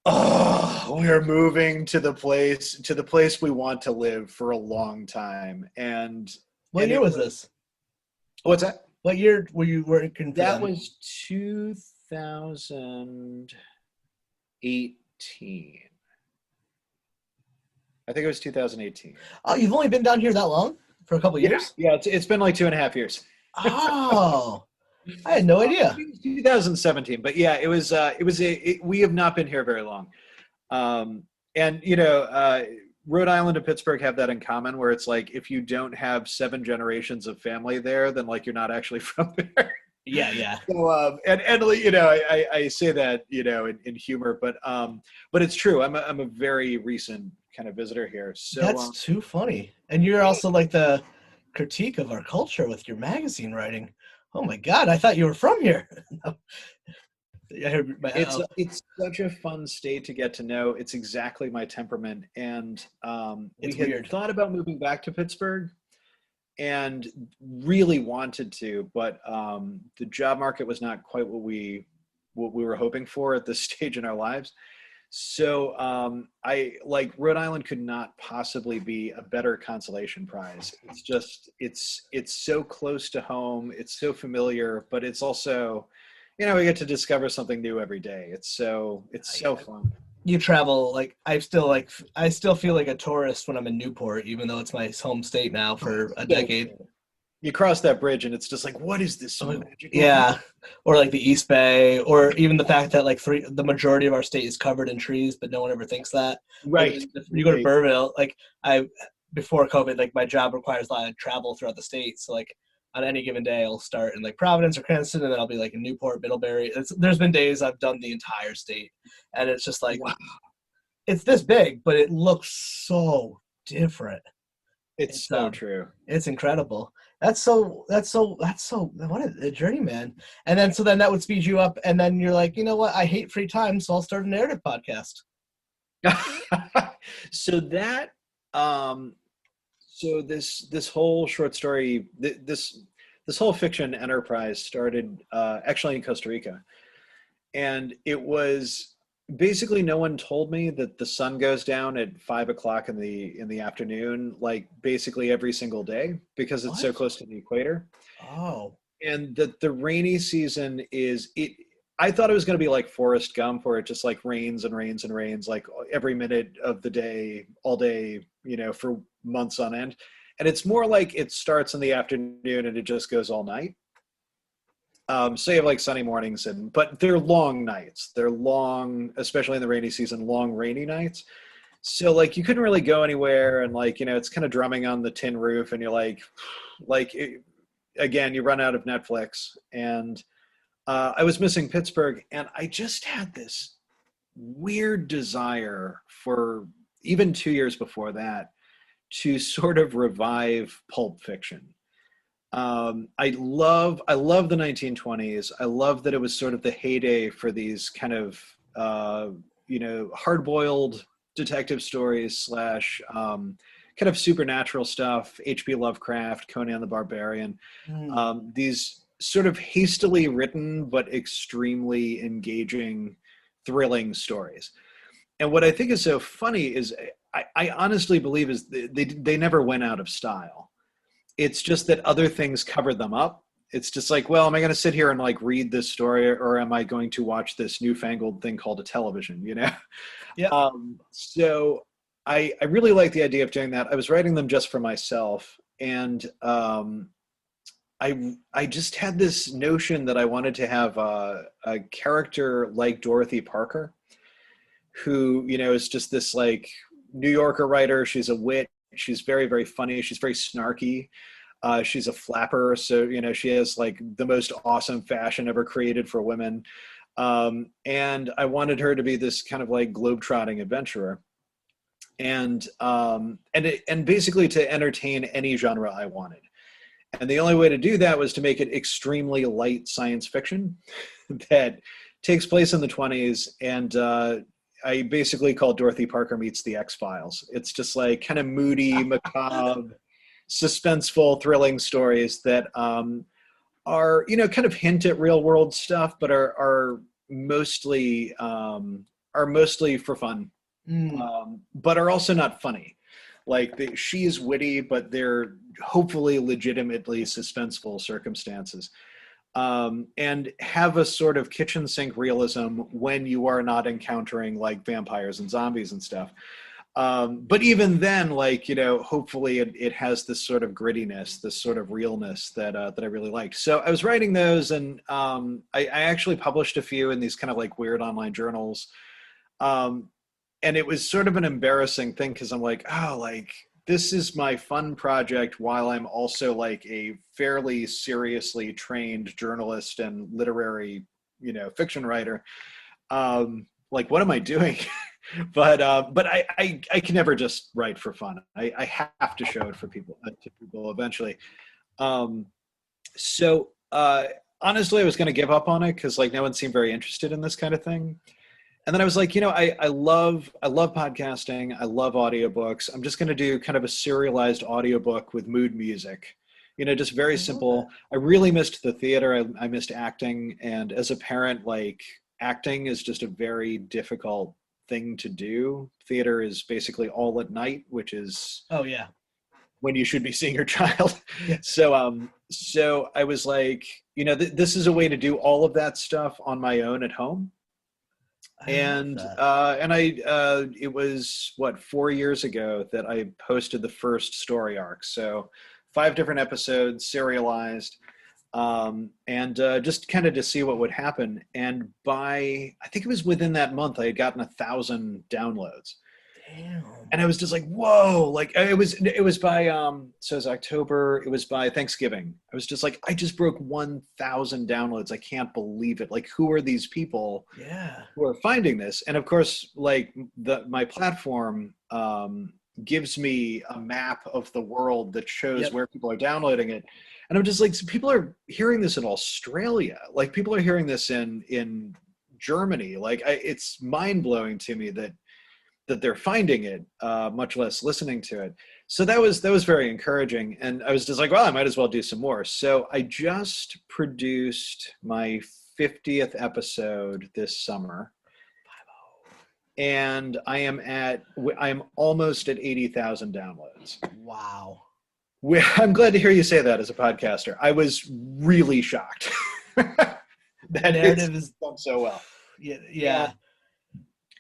Oh, we are moving to the place we want to live for a long time. What And year it was was, this? what's that? What year were you working for That them? was 2018. I think it was 2018. Oh, you've only been down here that long? For a couple Yeah, years? yeah, it's been like 2.5 years. Oh, I had no idea. Maybe it was 2017, but yeah, we have not been here very long. Um, and Rhode Island and Pittsburgh have that in common, where it's like if you don't have 7 generations of family there, then like you're not actually from there. Yeah, yeah. So and I say that in humor, but it's true. I'm a very recent kind of visitor here. So That's too funny. And you're also like the critique of our culture with your magazine writing. Oh my God, I thought you were from here. I heard my, it's such a fun state to get to know. It's exactly my temperament, and we it's had weird. thought about moving back to Pittsburgh and really wanted to, but the job market was not quite what we were hoping for at this stage in our lives. So I like Rhode Island could not possibly be a better consolation prize. It's just it's so close to home. It's so familiar, but it's also, we get to discover something new every day. It's so fun. You travel I still feel like a tourist when I'm in Newport, even though it's my home state now for a So decade. true. You cross that bridge and it's just like, what is this I'm like, magical place? yeah, or like the East Bay, or even the fact that the majority of our state is covered in trees, but no one ever thinks that. Or Right. you go to Right. Burville, like I before COVID, like my job requires a lot of travel throughout the state. So like on any given day, I'll start in like Providence or Cranston, and then I'll be like in Newport, Middlebury. There's been days I've done the entire state, and it's just like Wow. it's this big, but it looks so different. It's It's so true. it's incredible. That's so what a journey, man. And then so then that would speed you up, and then you're like, you know what? I hate free time, so I'll start a narrative podcast. So that um so this whole short story, this whole fiction enterprise started actually in Costa Rica. And it was basically, no one told me that the sun goes down at 5 o'clock in the afternoon, like basically every single day, because it's so What? close to the equator. Oh, And that the rainy season is it. I thought it was going to be like Forrest Gump, where it just like rains and rains and rains, like every minute of the day, all day, for months on end. And it's more like it starts in the afternoon and it just goes all night. So you have like sunny mornings, but they're long nights. They're long, especially in the rainy season, long rainy nights. So like you couldn't really go anywhere, and like it's kind of drumming on the tin roof, and you're like again, you run out of Netflix. And I was missing Pittsburgh, and I just had this weird desire for, even 2 years before that, to sort of revive pulp fiction. I love the 1920s. I love that it was sort of the heyday for these kind of hard-boiled detective stories slash kind of supernatural stuff. H.P. Lovecraft, Conan the Barbarian. hmm. These sort of hastily written but extremely engaging, thrilling stories. And what I think is so funny is I honestly believe is they never went out of style. It's just that other things covered them up. It's just like, well, am I going to sit here and like read this story, or am I going to watch this newfangled thing called a television? Yep. So I really like the idea of doing that. I was writing them just for myself, and I just had this notion that I wanted to have a character like Dorothy Parker, who is just this like New Yorker writer. She's a wit. She's very, very funny. She's very snarky. She's a flapper, so she has like the most awesome fashion ever created for women. And I wanted her to be this kind of like globetrotting adventurer, and basically to entertain any genre I wanted. And the only way to do that was to make it extremely light science fiction that takes place in the 20s. And I basically call Dorothy Parker meets the X-Files. It's just like kind of moody, macabre, suspenseful, thrilling stories that are, kind of hint at real world stuff, but are mostly are mostly for fun, Mm. but are also not funny. Like she's witty, but they're hopefully legitimately suspenseful circumstances, and have a sort of kitchen sink realism when you are not encountering like vampires and zombies and stuff. But even then, like, you know, hopefully it has this sort of grittiness, this sort of realness that that I really liked. So I was writing those, and I actually published a few in these kind of like weird online journals. Um, and it was sort of an embarrassing thing because I'm like, oh, like this is my fun project while I'm also like a fairly seriously trained journalist and literary, you know, fiction writer. Like, what am I doing? But I can never just write for fun. I have to show it for people to people eventually. Um, so honestly, I was going to give up on it because like no one seemed very interested in this kind of thing. And then I was like, you know, I love podcasting. I love audiobooks. I'm just going to do kind of a serialized audiobook with mood music. You know, just very I love that. simple. I really missed the theater. I missed acting. And as a parent, like acting is just a very difficult thing to do. Theater is basically all at night, which is Oh yeah. when you should be seeing your child. Yeah. So I was like, you know, this is a way to do all of that stuff on my own at home. I love that. And it was what 4 years ago that I posted the first story arc. So 5 different episodes serialized, and just kind of to see what would happen. And by I think it was within that month, I had gotten 1,000 downloads. Damn. And I was just like, whoa, like it was by so it was October, it was by Thanksgiving. I was just like, I just broke 1,000 downloads. I can't believe it. Like, who are these people Yeah. who are finding this? And of course, like my platform gives me a map of the world that shows Yep. where people are downloading it. And I'm just like, so people are hearing this in Australia. Like people are hearing this in Germany. Like it's mind blowing to me that they're finding it, much less listening to it. So that was very encouraging. And I was just like, well, I might as well do some more. So I just produced my 50th episode this summer, and I'm almost at 80,000 downloads. Wow. I'm glad to hear you say that as a podcaster. I was really shocked that it's Narrative is done so well. yeah, yeah.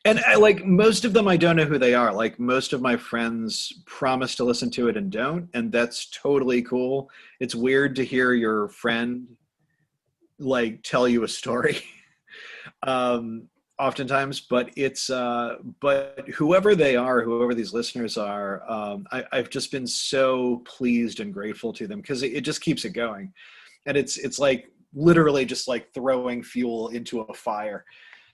And like most of them, I don't know who they are. Like most of my friends promise to listen to it and don't, and that's totally cool. It's weird to hear your friend like tell you a story, oftentimes, but but whoever they are, whoever these listeners are, I've just been so pleased and grateful to them because it just keeps it going, and it's like literally just like throwing fuel into a fire.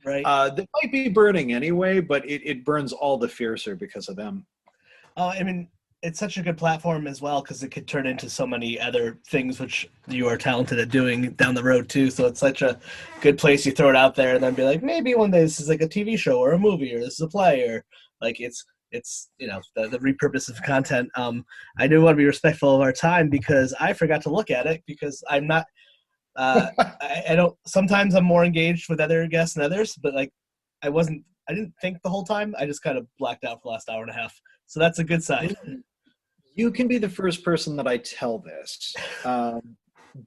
Right. That might be burning anyway, but it burns all the fiercer because of them. Oh, I mean, it's such a good platform as well because it could turn into so many other things which you are talented at doing down the road too. So it's such a good place. You throw it out there and then be like, maybe one day this is like a TV show or a movie or this is a play or like it's you know the repurpose of content. I do want to be respectful of our time because I forgot to look at it because I'm not. I don't. Sometimes I'm more engaged with other guests than others, but like I wasn't. I didn't think the whole time. I just kind of blacked out for the last hour and a half. So that's a good sign. You can be the first person that I tell this,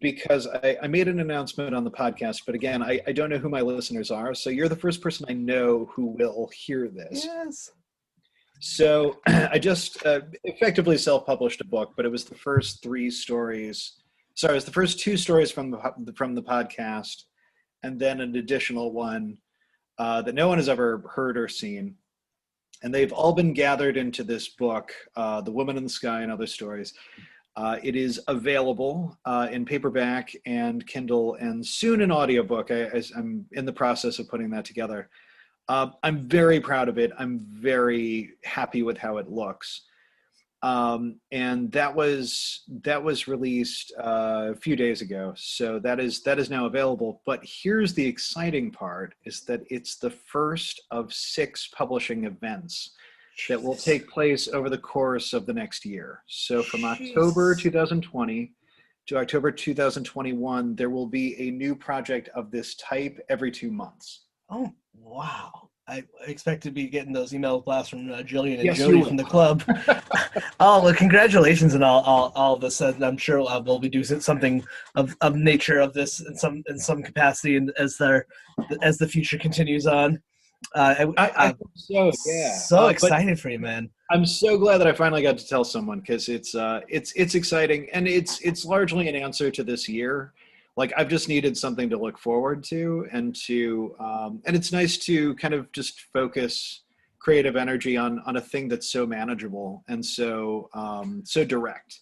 because I made an announcement on the podcast, but again, I don't know who my listeners are. So you're the first person I know who will hear this. Yes. So I just effectively self-published a book, but it was the first 3 stories. Sorry, it was the first 2 stories from the podcast, and then an additional one that no one has ever heard or seen. And they've all been gathered into this book, The Woman in the Sky and Other Stories. It is available in paperback and Kindle, and soon an audiobook. I'm in the process of putting that together. I'm very proud of it. I'm very happy with how it looks. And that was released a few days ago. So that is now available. But here's the exciting part: is that it's the first of 6 publishing events that will take place over the course of the next year. So from October 2020 to October 2021, there will be a new project of this type every 2 months. Oh wow! I expect to be getting those email blasts from Jillian and Yes, you Jody will. from the club. Oh, well, congratulations and all of this. And I'm sure we'll be doing something of nature of this in some capacity, and as the future continues on. I I'm think so, yeah. so But excited for you, man. I'm so glad that I finally got to tell someone, because it's exciting, and it's largely an answer to this year. Like, I've just needed something to look forward to, and it's nice to kind of just focus creative energy on a thing that's so manageable and so direct.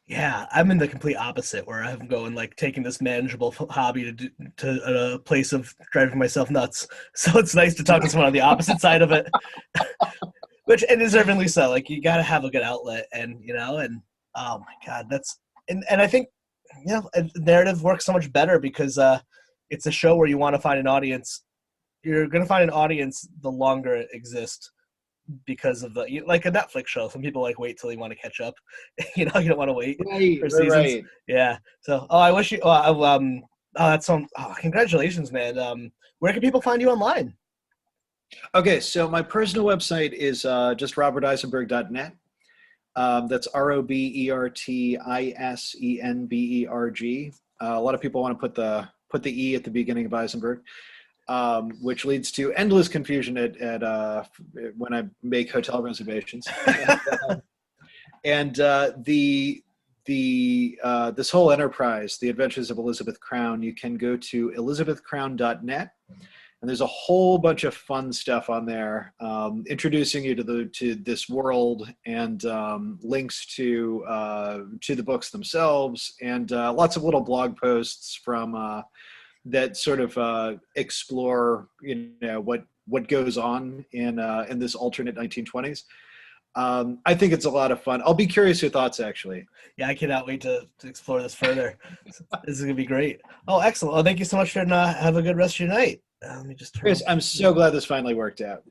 Yeah, I'm in the complete opposite, where I'm going like taking this manageable hobby to a place of driving myself nuts. So it's nice to talk to someone on the opposite side of it, which and deservingly so. Like you got to have a good outlet, and and oh my god, and I think narrative works so much better because it's a show where you want to find an audience. You're going to find an audience the longer it exists because of like a Netflix show. Some people like wait till you want to catch up. You don't want to wait Right, for right, seasons. right. Yeah. So, I wish you. That's congratulations, man. Where can people find you online? Okay, so my personal website is just robertisenberg.net. That's ROBERTISENBERG. A lot of people want to put the E at the beginning of Isenberg, which leads to endless confusion at when I make hotel reservations. And this whole enterprise, The Adventures of Elizabeth Crowne, you can go to elizabethcrowne.net. And there's a whole bunch of fun stuff on there, introducing you to this world, and links to the books themselves, and lots of little blog posts from that sort of explore what goes on in this alternate 1920s. I think it's a lot of fun. I'll be curious your thoughts, actually. Yeah, I cannot wait to explore this further. This is gonna be great. Oh, excellent. Well, thank you so much, and have a good rest of your night. Let me just turn Chris, off. I'm so glad this finally worked out.